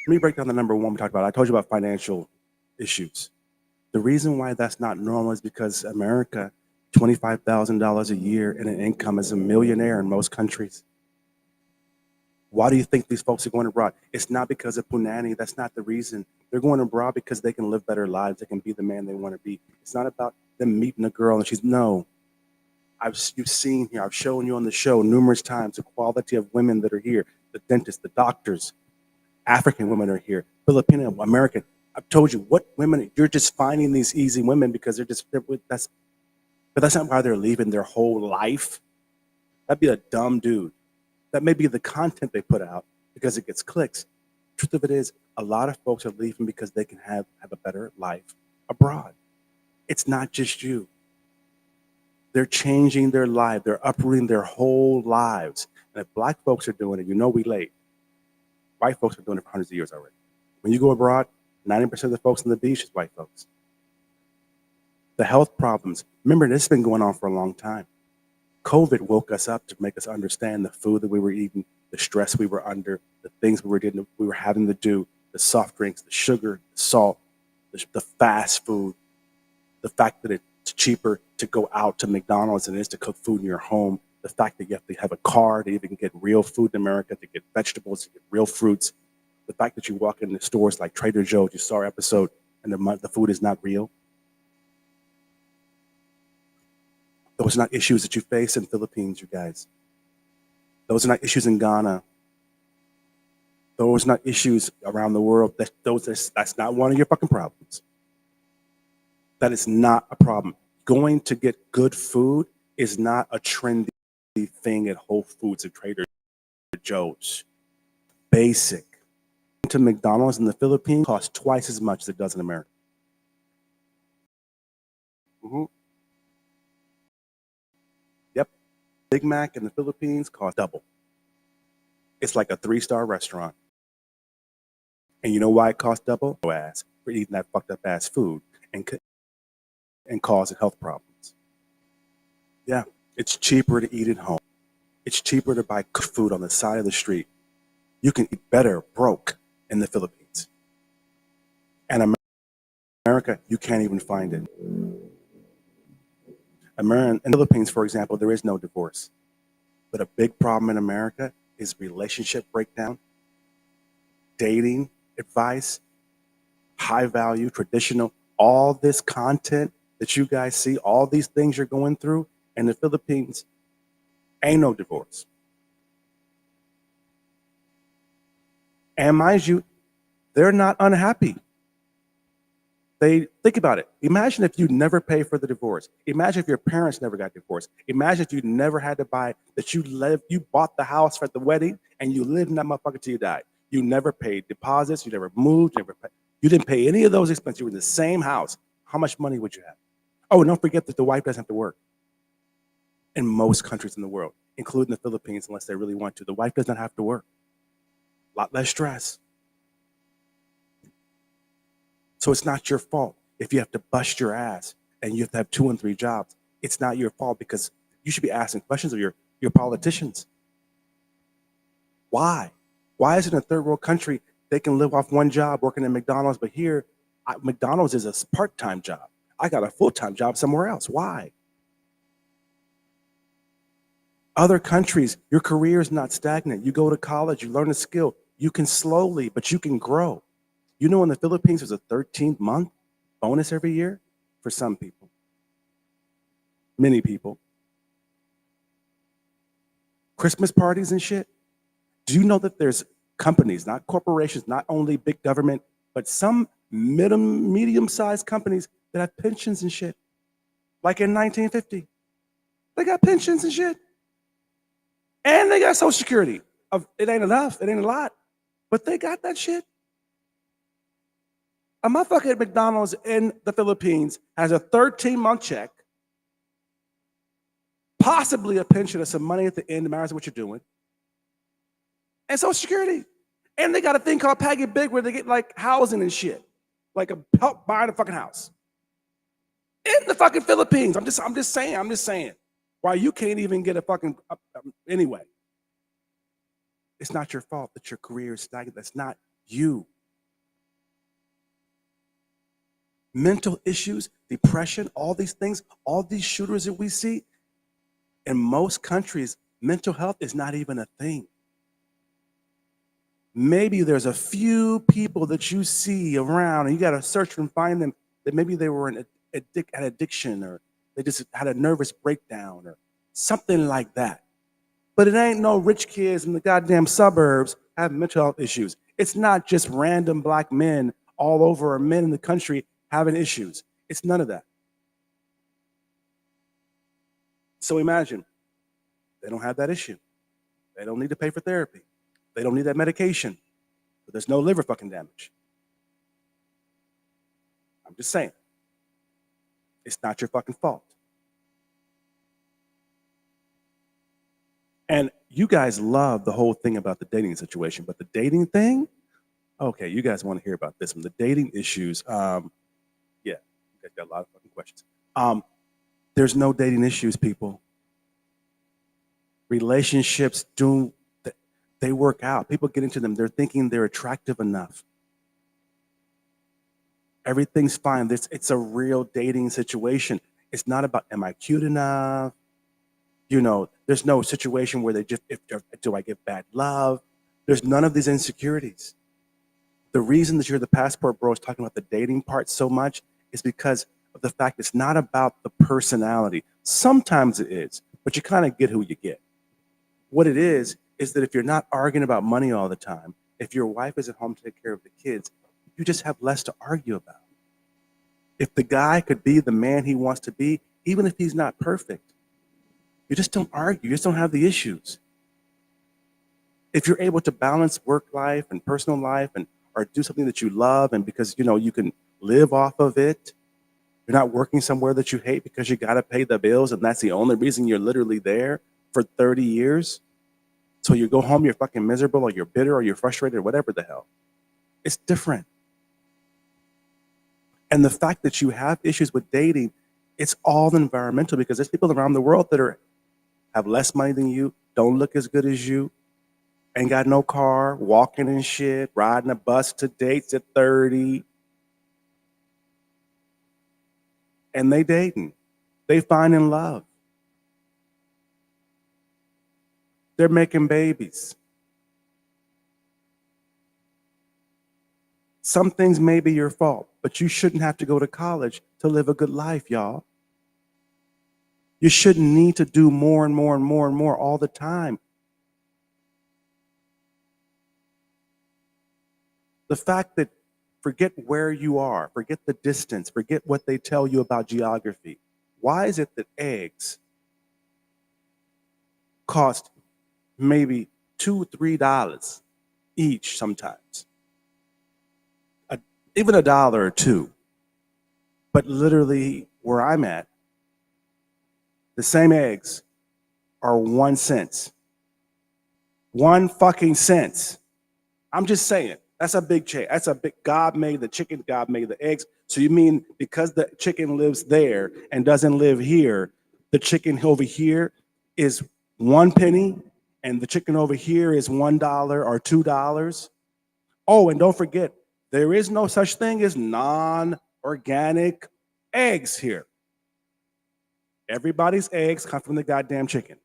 Let me break down the number one we talked about. I told you about financial issues. The reason why that's not normal is because America, $25,000 a year in an income is a millionaire in most countries. Why do you think these folks are going abroad? It's not because of punani. That's not the reason. They're going abroad because they can live better lives. They can be the man they want to be. It's not about them meeting a girl and no. You've seen here, I've shown you on the show numerous times the quality of women that are here, the dentists, the doctors, African women are here, Filipino, American. I've told you what women, you're just finding these easy women because but that's not why they're leaving their whole life. That'd be a dumb dude. That may be the content they put out because it gets clicks. Truth of it is, a lot of folks are leaving because they can have a better life abroad. It's not just you. They're changing their life. They're uprooting their whole lives. And if black folks are doing it, we late. White folks are doing it for hundreds of years already. When you go abroad, 90% of the folks on the beach is white folks. The health problems. Remember, this has been going on for a long time. COVID woke us up to make us understand the food that we were eating, the stress we were under, the things we were having to do, the soft drinks, the sugar, the salt, the fast food, the fact that it's cheaper to go out to McDonald's than it is to cook food in your home, the fact that you have to have a car to even get real food in America, to get vegetables, to get real fruits, the fact that you walk into stores like Trader Joe's, you saw our episode, and the food is not real. Those are not issues that you face in the Philippines, you guys. Those are not issues in Ghana. Those are not issues around the world. That's not one of your fucking problems. That is not a problem. Going to get good food is not a trendy thing at Whole Foods and Trader Joe's. Basic. To McDonald's in the Philippines costs twice as much as it does in America. Yep. Big Mac in the Philippines costs double. It's like a 3-star restaurant. And you know why it costs double? Ass for eating that fucked up ass food and causing health problems. Yeah, it's cheaper to eat at home. It's cheaper to buy cooked food on the side of the street. You can eat better broke in the Philippines. And America, you can't even find it. In the Philippines, for example, there is no divorce. But a big problem in America is relationship breakdown, dating advice, high value, traditional, all this content that you guys see, all these things you're going through in the Philippines, ain't no divorce. And mind you, they're not unhappy. They think about it. Imagine if you never pay for the divorce. Imagine if your parents never got divorced. Imagine if you never had to buy that you bought the house for the wedding and you lived in that motherfucker till you died. You never paid deposits, you never moved, you didn't pay any of those expenses. You were in the same house. How much money would you have? Oh, and don't forget that the wife doesn't have to work in most countries in the world, including the Philippines, unless they really want to. The wife doesn't have to work. A lot less stress. So it's not your fault if you have to bust your ass and you have to have 2 and 3 jobs. It's not your fault, because you should be asking questions of your politicians. Why? Why is it in a third world country they can live off one job working at McDonald's, but here McDonald's is a part-time job. I got a full-time job somewhere else. Why? Other countries, your career is not stagnant. You go to college, you learn a skill. You can slowly, but you can grow. You know, in the Philippines, there's a 13th month bonus every year for some people, many people. Christmas parties and shit. Do you know that there's companies, not corporations, not only big government, but some medium-sized companies that have pensions and shit? Like in 1950, they got pensions and shit. And they got Social Security. It ain't enough, it ain't a lot, but they got that shit. A motherfucker at McDonald's in the Philippines has a 13-month check, possibly a pension or some money at the end, no matter what you're doing, and Social Security. And they got a thing called Paggy Big where they get like housing and shit, like a help buying a fucking house in the fucking Philippines. I'm just saying. Why you can't even get a fucking anyway. It's not your fault that your career is stagnant. That's not you. Mental issues, depression, all these things, all these shooters that we see, in most countries, mental health is not even a thing. Maybe there's a few people that you see around and you got to search and find them that maybe they were an addiction, or they just had a nervous breakdown or something like that. But it ain't no rich kids in the goddamn suburbs having mental health issues. It's not just random black men all over, or men in the country having issues. It's none of that. So imagine, they don't have that issue. They don't need to pay for therapy. They don't need that medication. But there's no liver fucking damage. I'm just saying. It's not your fucking fault. And you guys love the whole thing about the dating situation, but the dating thing, okay, you guys want to hear about this one. The dating issues, yeah, you guys got a lot of fucking questions. There's no dating issues, people. Relationships they work out. People get into them. They're thinking they're attractive enough. Everything's fine. It's a real dating situation. It's not about, am I cute enough? You know, there's no situation where do I get bad love? There's none of these insecurities. The reason that you're the passport bro is talking about the dating part so much is because of the fact it's not about the personality. Sometimes it is, but you kind of get who you get. What it is that if you're not arguing about money all the time, if your wife is at home to take care of the kids, you just have less to argue about. If the guy could be the man he wants to be, even if he's not perfect, you just don't argue. You just don't have the issues. If you're able to balance work life and personal life, or do something that you love, and because you can live off of it, you're not working somewhere that you hate because you got to pay the bills, and that's the only reason you're literally there for 30 years. So you go home, you're fucking miserable, or you're bitter, or you're frustrated, or whatever the hell. It's different. And the fact that you have issues with dating, it's all environmental, because there's people around the world that have less money than you, don't look as good as you, ain't got no car, walking and shit, riding a bus to dates at 30. And they dating. They finding love. They're making babies. Some things may be your fault, but you shouldn't have to go to college to live a good life, y'all. You shouldn't need to do more and more and more and more all the time. The fact that, forget where you are, forget the distance, forget what they tell you about geography. Why is it that eggs cost maybe $2, $3 each sometimes? Even $1 or $2. But literally where I'm at, the same eggs are 1 cent. 1 fucking cent. I'm just saying. That's a big change. That's a big. God made the chicken. God made the eggs. So you mean because the chicken lives there and doesn't live here, the chicken over here is 1 penny, and the chicken over here is $1 or $2? Oh, and don't forget, there is no such thing as non-organic eggs here. Everybody's eggs come from the goddamn chicken.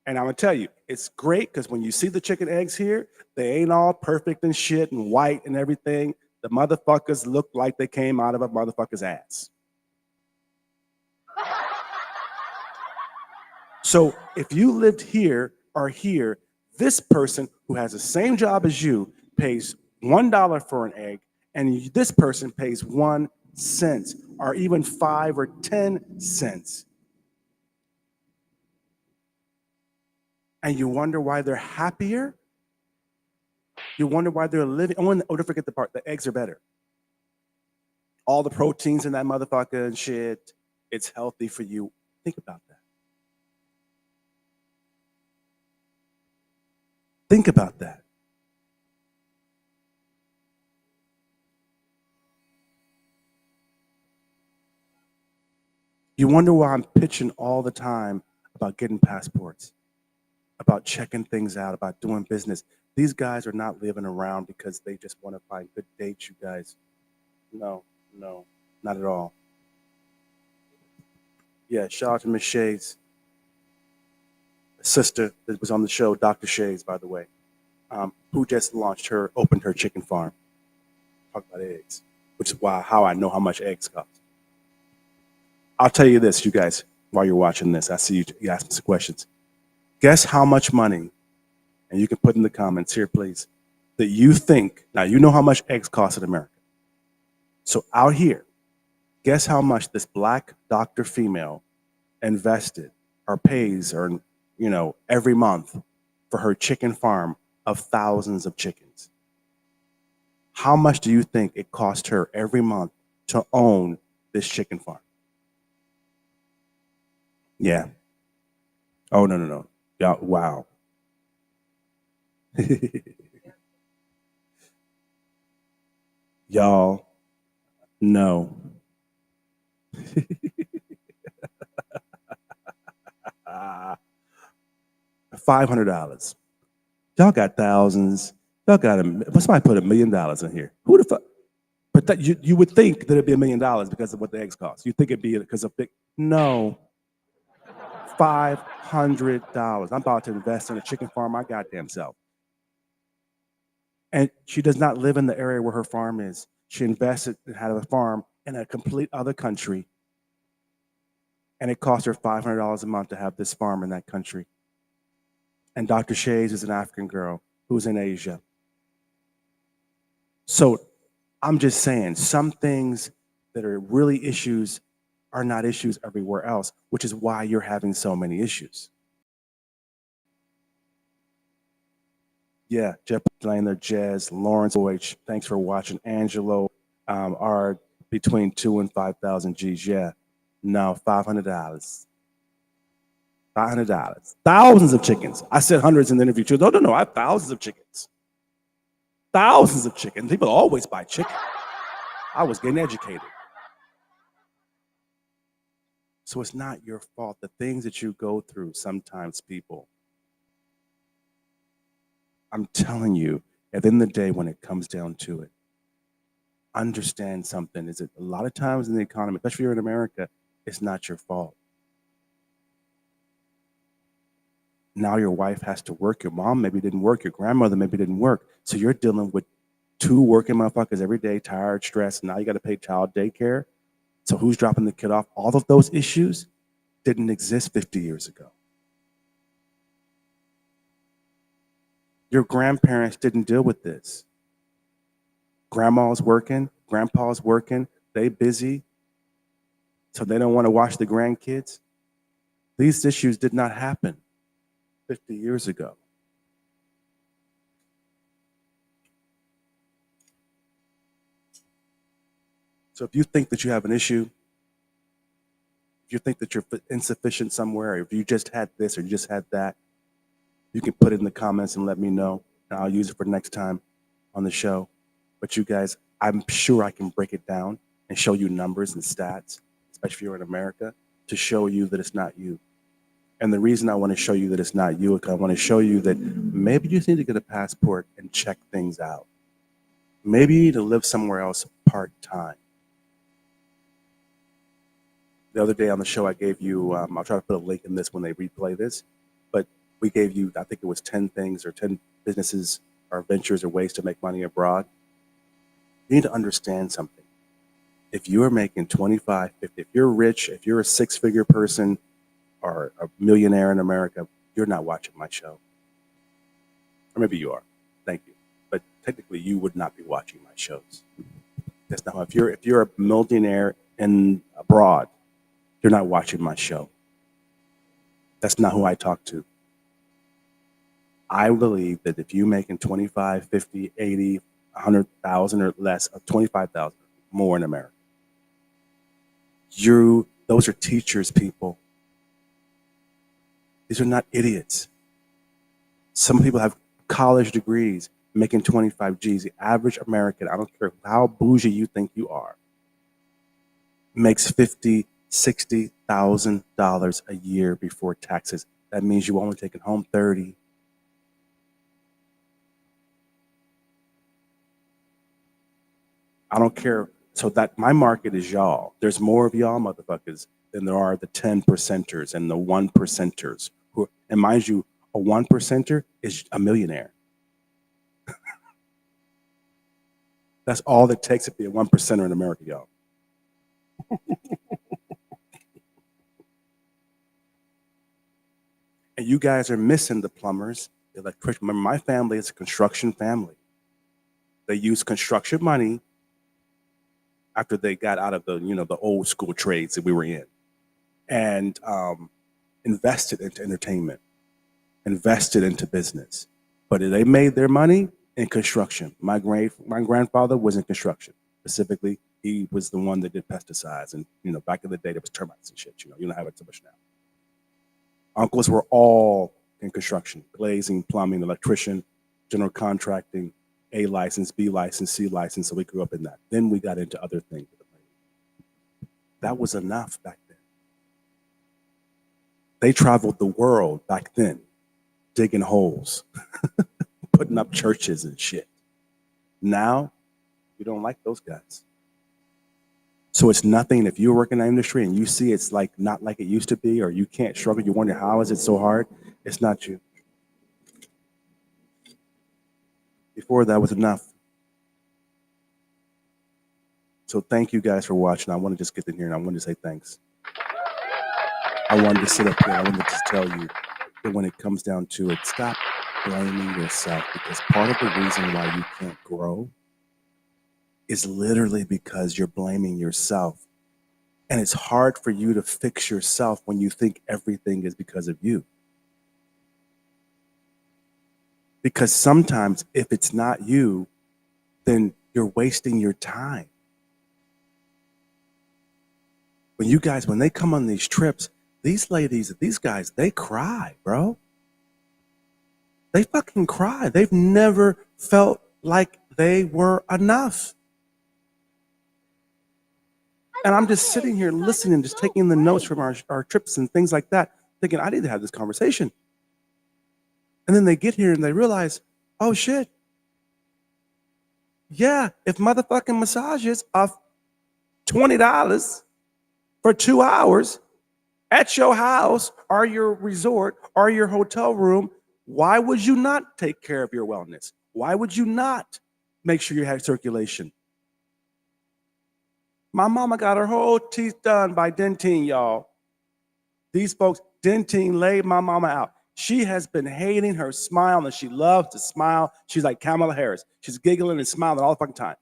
And I'm gonna tell you, it's great because when you see the chicken eggs here, they ain't all perfect and shit and white and everything. The motherfuckers look like they came out of a motherfucker's ass. So if you lived here or here, this person who has the same job as you pays $1 for an egg, and this person pays 1 cent or even 5 or 10 cents. And you wonder why they're happier? You wonder why they're living. Oh, don't forget the part, the eggs are better. All the proteins in that motherfucker and shit, it's healthy for you. Think about that. Think about that. You wonder why I'm pitching all the time about getting passports, about checking things out, about doing business. These guys are not living around because they just want to find good dates, you guys. No, not at all. Yeah, shout out to Miss Shades, sister that was on the show, Dr. Shades, by the way, who just opened her chicken farm. Talk about eggs, which is how I know how much eggs cost. I'll tell you this, you guys, while you're watching this, I see you asking some questions. Guess how much money, and you can put in the comments here, please, that you think, now you know how much eggs cost in America. So out here, guess how much this black doctor female invested or pays or, every month for her chicken farm of thousands of chickens. How much do you think it cost her every month to own this chicken farm? Yeah. Oh, no. Yeah, wow. Y'all, no. $500. Y'all got thousands. Y'all got somebody put $1 million in here. Who the fuck? But that you would think that it'd be $1 million because of what the eggs cost. You think it'd be because of big. No. $500. I'm about to invest in a chicken farm my goddamn self. And she does not live in the area where her farm is. She invested and had a farm in a complete other country. And it cost her $500 a month to have this farm in that country. And Dr. Shades is an African girl who's in Asia. So I'm just saying, some things that are really issues are not issues everywhere else, which is why you're having so many issues. Yeah, Jeff Lane there, Jez, Lawrence Boych, thanks for watching. Angelo, are between 2,000 and 5,000 G's. Yeah, no, $500. $500. Thousands of chickens. I said hundreds in the interview too. No, I have thousands of chickens. Thousands of chickens. People always buy chicken. I was getting educated. So it's not your fault. The things that you go through sometimes, people, I'm telling you, at the end of the day, when it comes down to it, understand something is that a lot of times in the economy, especially here in America, it's not your fault. Now your wife has to work. Your mom maybe didn't work. Your grandmother maybe didn't work. So you're dealing with 2 working motherfuckers every day, tired, stressed. Now you got to pay child daycare. So who's dropping the kid off? All of those issues didn't exist 50 years ago. Your grandparents didn't deal with this. Grandma's working, grandpa's working, they busy, so they don't want to watch the grandkids. These issues did not happen 50 years ago. So if you think that you have an issue, if you think that you're insufficient somewhere, or if you just had this or you just had that, you can put it in the comments and let me know, and I'll use it for next time on the show. But you guys, I'm sure I can break it down and show you numbers and stats, especially if you're in America, to show you that it's not you. And the reason I want to show you that it's not you is because I want to show you that maybe you just need to get a passport and check things out. Maybe you need to live somewhere else part-time. The other day on the show, I gave you, I'll try to put a link in this when they replay this, but we gave you, I think it was 10 things or 10 businesses or ventures or ways to make money abroad. You need to understand something. If you're making 25, 50, if you're rich, if you're a six-figure person or a millionaire in America, you're not watching my show. Or maybe you are. Thank you. But technically, you would not be watching my shows. That's not how, if you're a millionaire in abroad, you're not watching my show. That's not who I talk to. I believe that if you're making 25, 50, 80, 100,000 or less, or 25,000 more in America, those are teachers, people. These are not idiots. Some people have college degrees making 25 G's. The average American, I don't care how bougie you think you are, makes $50,000, $60,000 a year before taxes. That means you're only taking home 30. I don't care. So that my market is y'all. There's more of y'all motherfuckers than there are the 10 percenters and the 1 percenters. And mind you, a 1 percenter is a millionaire. That's all it takes to be a 1 percenter in America, y'all. And you guys are missing the plumbers, the electricians. Remember, my family is a construction family. They use construction money after they got out of the old school trades that we were in, and invested into entertainment, invested into business. But they made their money in construction. My grandfather was in construction. Specifically, he was the one that did pesticides. And back in the day, there was termites and shit. You don't have it so much now. Uncles were all in construction: glazing, plumbing, electrician, general contracting, A license, B license, C license. So we grew up in that. Then we got into other things. That was enough back then. They traveled the world back then, digging holes, putting up churches and shit. Now, we don't like those guys. So it's nothing. If you work in that industry and you see it's like not like it used to be, or you can't struggle, you wonder how is it so hard, it's not you. Before that was enough. So thank you guys for watching. I want to just get in here and I want to say thanks. I wanted to sit up here. I wanted to just tell you that when it comes down to it, stop blaming yourself, because part of the reason why you can't grow is literally because you're blaming yourself. And it's hard for you to fix yourself when you think everything is because of you. Because sometimes if it's not you, then you're wasting your time. When they come on these trips, these ladies, these guys, they cry, bro. They fucking cry. They've never felt like they were enough. And I'm just sitting here listening, just taking the notes from our trips and things like that, thinking, I need to have this conversation. And then they get here and they realize, oh shit. Yeah, if motherfucking massages are $20 for 2 hours at your house or your resort or your hotel room, why would you not take care of your wellness? Why would you not make sure you have circulation? My mama got her whole teeth done by Dentyne, y'all. These folks, Dentyne laid my mama out. She has been hating her smile, and she loves to smile. She's like Kamala Harris. She's giggling and smiling all the fucking time.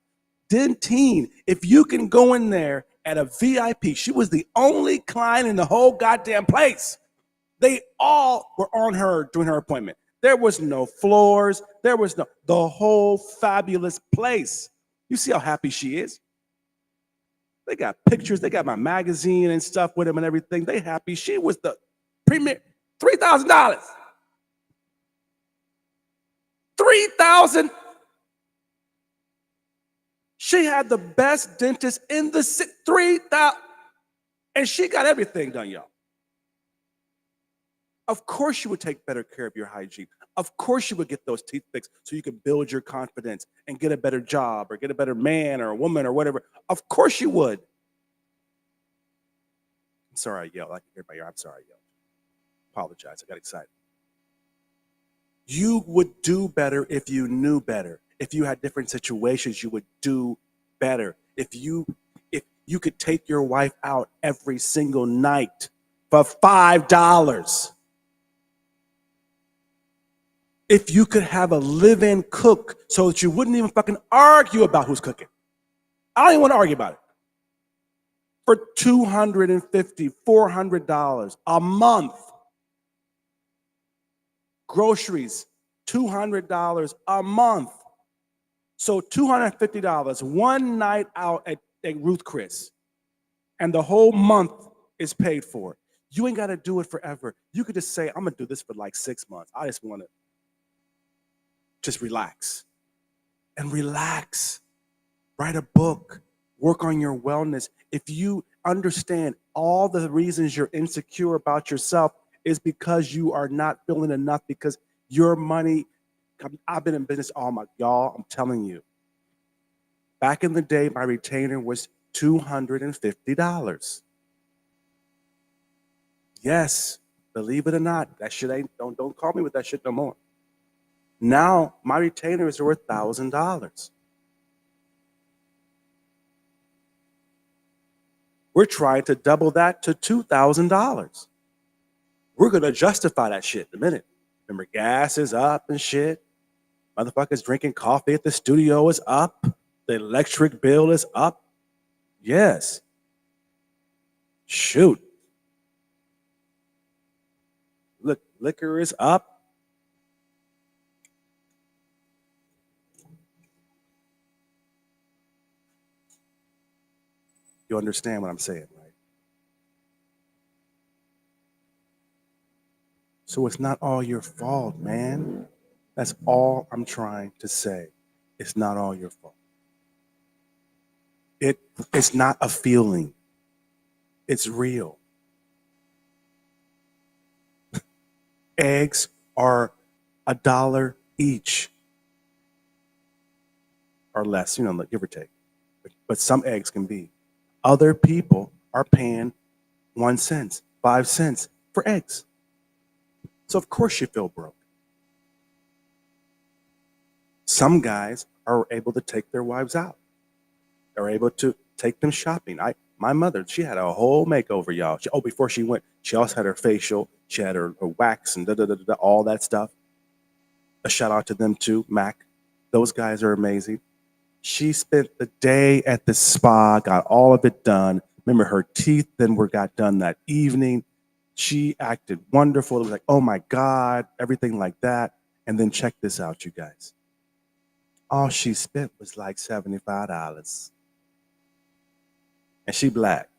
Dentyne, if you can go in there at a VIP, she was the only client in the whole goddamn place. They all were on her during her appointment. There was no floors. The whole fabulous place. You see how happy she is? They got pictures. They got my magazine and stuff with them and everything. They happy. She was the premier. $3,000. 3,000. She had the best dentist in the city. 3,000. And she got everything done, y'all. Of course you would take better care of your hygiene. Of course you would get those teeth fixed so you could build your confidence and get a better job or get a better man or a woman or whatever. Of course you would. I'm sorry I yelled. I can hear my ear. I'm sorry I yelled. Apologize. I got excited. You would do better if you knew better. If you had different situations, you would do better. If you could take your wife out every single night for $5. If you could have a live-in cook so that you wouldn't even fucking argue about who's cooking. I don't even want to argue about it. For $250, $400 a month. Groceries, $200 a month. So $250, one night out at Ruth Chris, and the whole month is paid for. You ain't got to do it forever. You could just say, I'm going to do this for like 6 months. I just want to just relax. And relax. Write a book. Work on your wellness. If you understand all the reasons you're insecure about yourself is because you are not feeling enough, because your money, I've been in business y'all, I'm telling you. Back in the day, my retainer was $250. Yes, believe it or not, that shit ain't, don't call me with that shit no more. Now, my retainer is worth $1,000. We're trying to double that to $2,000. We're going to justify that shit in a minute. Remember, gas is up and shit. Motherfuckers drinking coffee at the studio is up. The electric bill is up. Yes. Shoot. Look, liquor is up. You understand what I'm saying, right? So it's not all your fault, man. That's all I'm trying to say. It's not all your fault. It's not a feeling. It's real. Eggs are $1 each. Or less, give or take. But some eggs can be. Other people are paying 1 cent, 5 cents for eggs. So of course you feel broke. Some guys are able to take their wives out. They're able to take them shopping. My mother, she had a whole makeover, y'all. Before she went, she also had her facial. She had her wax and all that stuff. A shout out to them too, Mac. Those guys are amazing. She spent the day at the spa, got all of it done. Remember, her teeth then got done that evening. She acted wonderful. It was like, oh my God, everything like that. And then check this out, you guys. All she spent was like $75. And she black.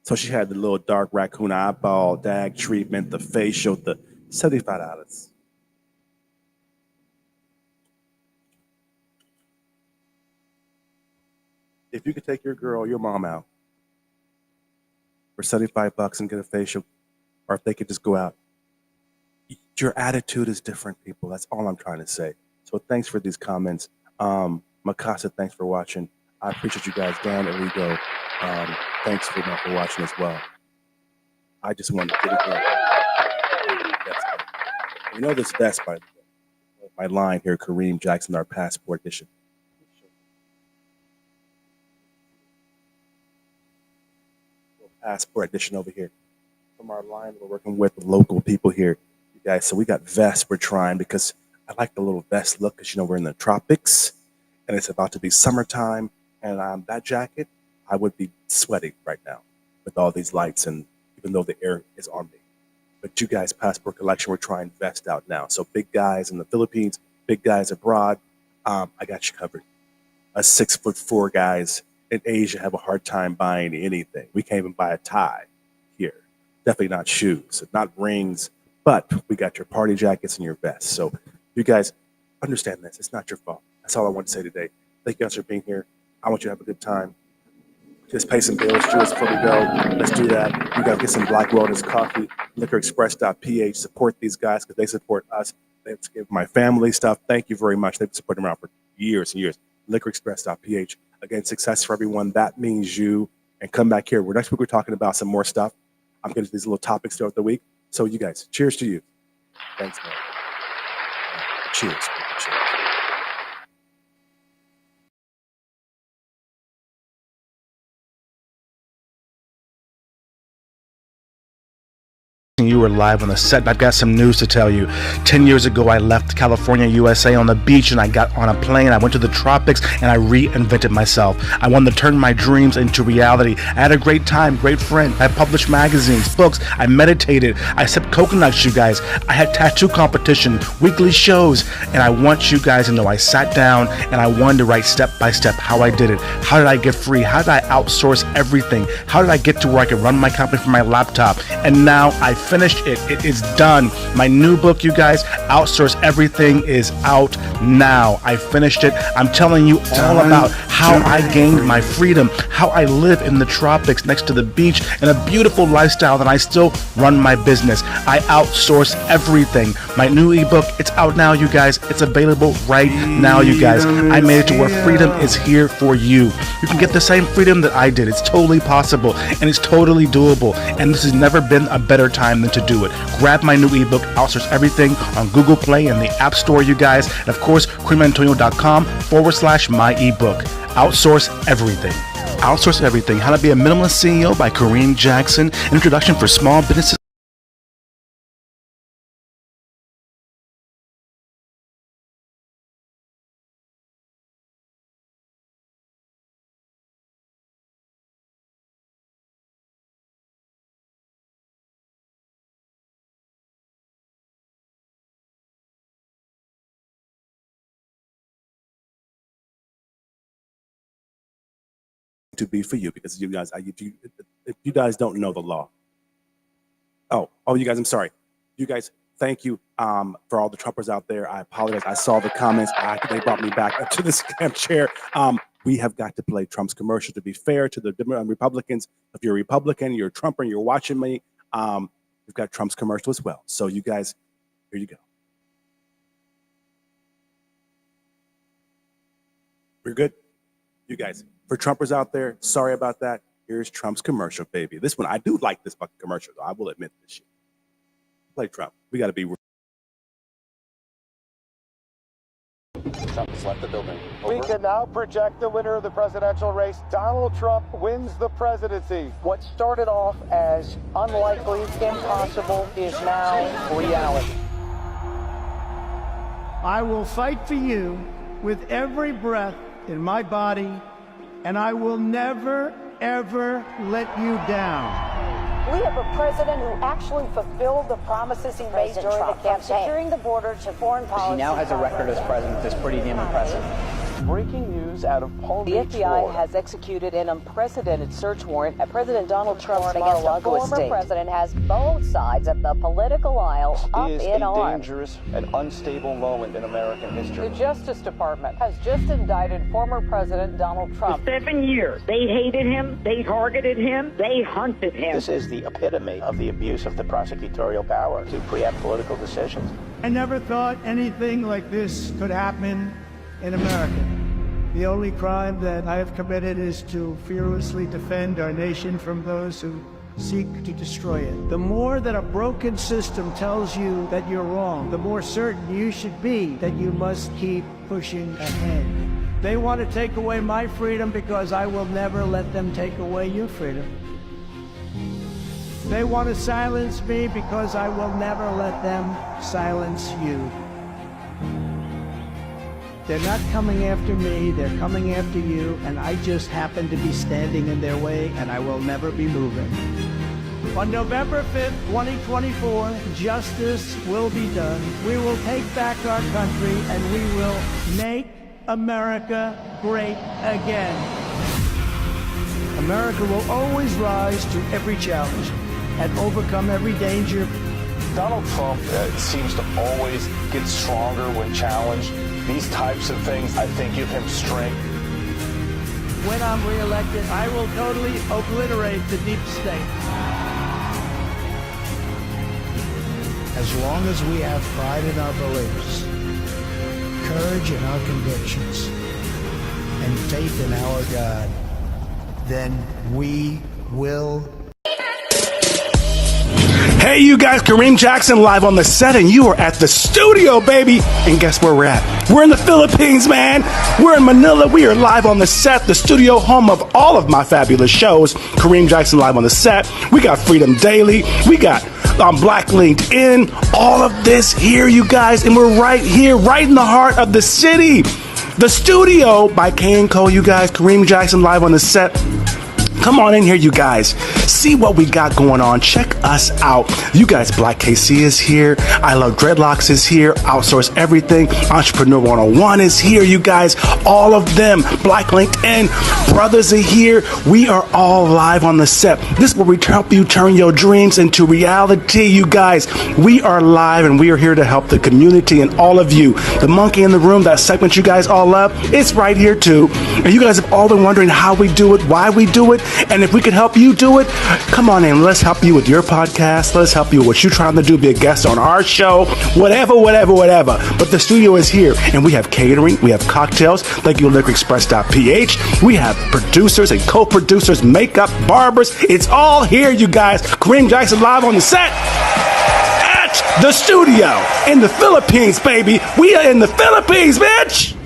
So she had the little dark raccoon eyeball, dag treatment, the facial, the $75. If you could take your girl, your mom out for $75 and get a facial, or if they could just go out, your attitude is different, people. That's all I'm trying to say. So thanks for these comments. Mikasa, thanks for watching. I appreciate you guys. Dan, Eligo, thanks for watching as well. I just wanted to get it there. You know this vest, by the way. My line here, Kareem Jackson, our passport edition. Passport edition over here. From our line, we're working with local people here, you guys. So we got vests we're trying because I like the little vest look because, we're in the tropics and it's about to be summertime. And that jacket, I would be sweating right now with all these lights, and even though the air is on me. But you guys, Passport Collection, we're trying vest out now. So big guys in the Philippines, big guys abroad, I got you covered. 6'4" guys in Asia have a hard time buying anything. We can't even buy a tie here. Definitely not shoes, not rings, but we got your party jackets and your vests. So you guys understand this. It's not your fault. That's all I want to say today. Thank you guys for being here. I want you to have a good time. Just pay some bills, Jules, before we go. Let's do that. You guys get some Black Wellness coffee, liquorexpress.ph. Support these guys because they support us. They give my family stuff. Thank you very much. They've been supporting them around for years and years. Liquorexpress.ph. Again, success for everyone. That means you. And come back here. Next week, we're talking about some more stuff. I'm getting to these little topics throughout the week. So you guys, cheers to you. Thanks, man. Cheers. Cheers. You were live on the set. I've got some news to tell you. 10 years ago, I left California, USA on the beach, and I got on a plane. I went to the tropics, and I reinvented myself. I wanted to turn my dreams into reality. I had a great time, great friend. I published magazines, books. I meditated. I sipped coconuts, you guys. I had tattoo competition, weekly shows, and I want you guys to know I sat down, and I wanted to write step by step how I did it. How did I get free? How did I outsource everything? How did I get to where I could run my company from my laptop? And now I finished it. It is done. My new book, you guys, Outsource Everything, is out now. I finished it. I'm telling you all about how I gained my freedom, how I live in the tropics next to the beach in a beautiful lifestyle, and I still run my business. I outsource everything. My new ebook, it's out now, you guys. It's available right now, you guys. I made it to where freedom is here for you. You can get the same freedom that I did. It's totally possible, and it's totally doable, and this has never been a better time than to do it. Grab my new ebook, Outsource Everything, on Google Play and the App Store, you guys. And of course, KareemAntonio.com/my ebook. Outsource Everything. Outsource Everything, How to Be a Minimalist CEO by Kareem Jackson. An introduction for small businesses. To be for you, because you guys, if you guys don't know the law. Oh, you guys, I'm sorry. You guys, thank you for all the Trumpers out there. I apologize. I saw the comments. They brought me back up to the scam chair. We have got to play Trump's commercial to be fair to the Republicans. If you're a Republican, you're a Trumper, and you're watching me, we've got Trump's commercial as well. So you guys, here you go. We're good? You guys. For Trumpers out there, sorry about that. Here's Trump's commercial, baby. This one, I do like this fucking commercial, though. I will admit this shit. Play Trump. We got to be. Trump has left the building. We can now project the winner of the presidential race. Donald Trump wins the presidency. What started off as unlikely, impossible, is now reality. I will fight for you with every breath in my body, and I will never, ever let you down. We have a president who actually fulfilled the promises he made during the campaign, securing the border to foreign policy. He now has a record as president that's pretty damn impressive. Breaking news out of Palm Beach, The FBI Florida. has executed an unprecedented search warrant at President Donald Trump's Mar-a-Lago estate. The former president has both sides of the political aisle up is in a arms. dangerous and unstable moment in American history. The Justice Department has just indicted former President Donald Trump. For 7 years, they hated him, they targeted him, they hunted him. This is the epitome of the abuse of the prosecutorial power to preempt political decisions. I never thought anything like this could happen in America. The only crime that I have committed is to fearlessly defend our nation from those who seek to destroy it. The more that a broken system tells you that you're wrong, the more certain you should be that you must keep pushing ahead. They want to take away my freedom because I will never let them take away your freedom. They want to silence me because I will never let them silence you. They're not coming after me, they're coming after you, and I just happen to be standing in their way, and I will never be moving. On November 5th, 2024, justice will be done. We will take back our country, and we will make America great again. America will always rise to every challenge and overcome every danger. Donald Trump seems to always get stronger when challenged. These types of things, I think, give him strength. When I'm reelected, I will totally obliterate the deep state. As long as we have pride in our beliefs, courage in our convictions, and faith in our God, then we will. Hey, you guys, Kareem Jackson live on the set, and you are at the studio, baby. And guess where we're at? We're in the Philippines, man. We're in Manila. We are live on the set, the studio, home of all of my fabulous shows. Kareem Jackson live on the set. We got Freedom Daily. We got Black LinkedIn. All of this here, you guys, and we're right here, right in the heart of the city. The studio by K & Co, you guys. Kareem Jackson live on the set. Come on in here, you guys. See what we got going on. Check us out. You guys, Black KC is here. I Love Dreadlocks is here. Outsource Everything. Entrepreneur 101 is here, you guys. All of them. Black LinkedIn. Brothers are here. We are all live on the set. This is where we help you turn your dreams into reality, you guys. We are live and we are here to help the community and all of you. The monkey in the room, that segment you guys all love, it's right here too. And you guys have all been wondering how we do it, why we do it. And if we could help you do it, come on in. Let's help you with your podcast. Let's help you with what you're trying to do. Be a guest on our show. Whatever. But the studio is here. And we have catering. We have cocktails. Thank you, liquorexpress.ph. We have producers and co-producers, makeup, barbers. It's all here, you guys. Kareem Jackson live on the set. At the studio in the Philippines, baby. We are in the Philippines, bitch.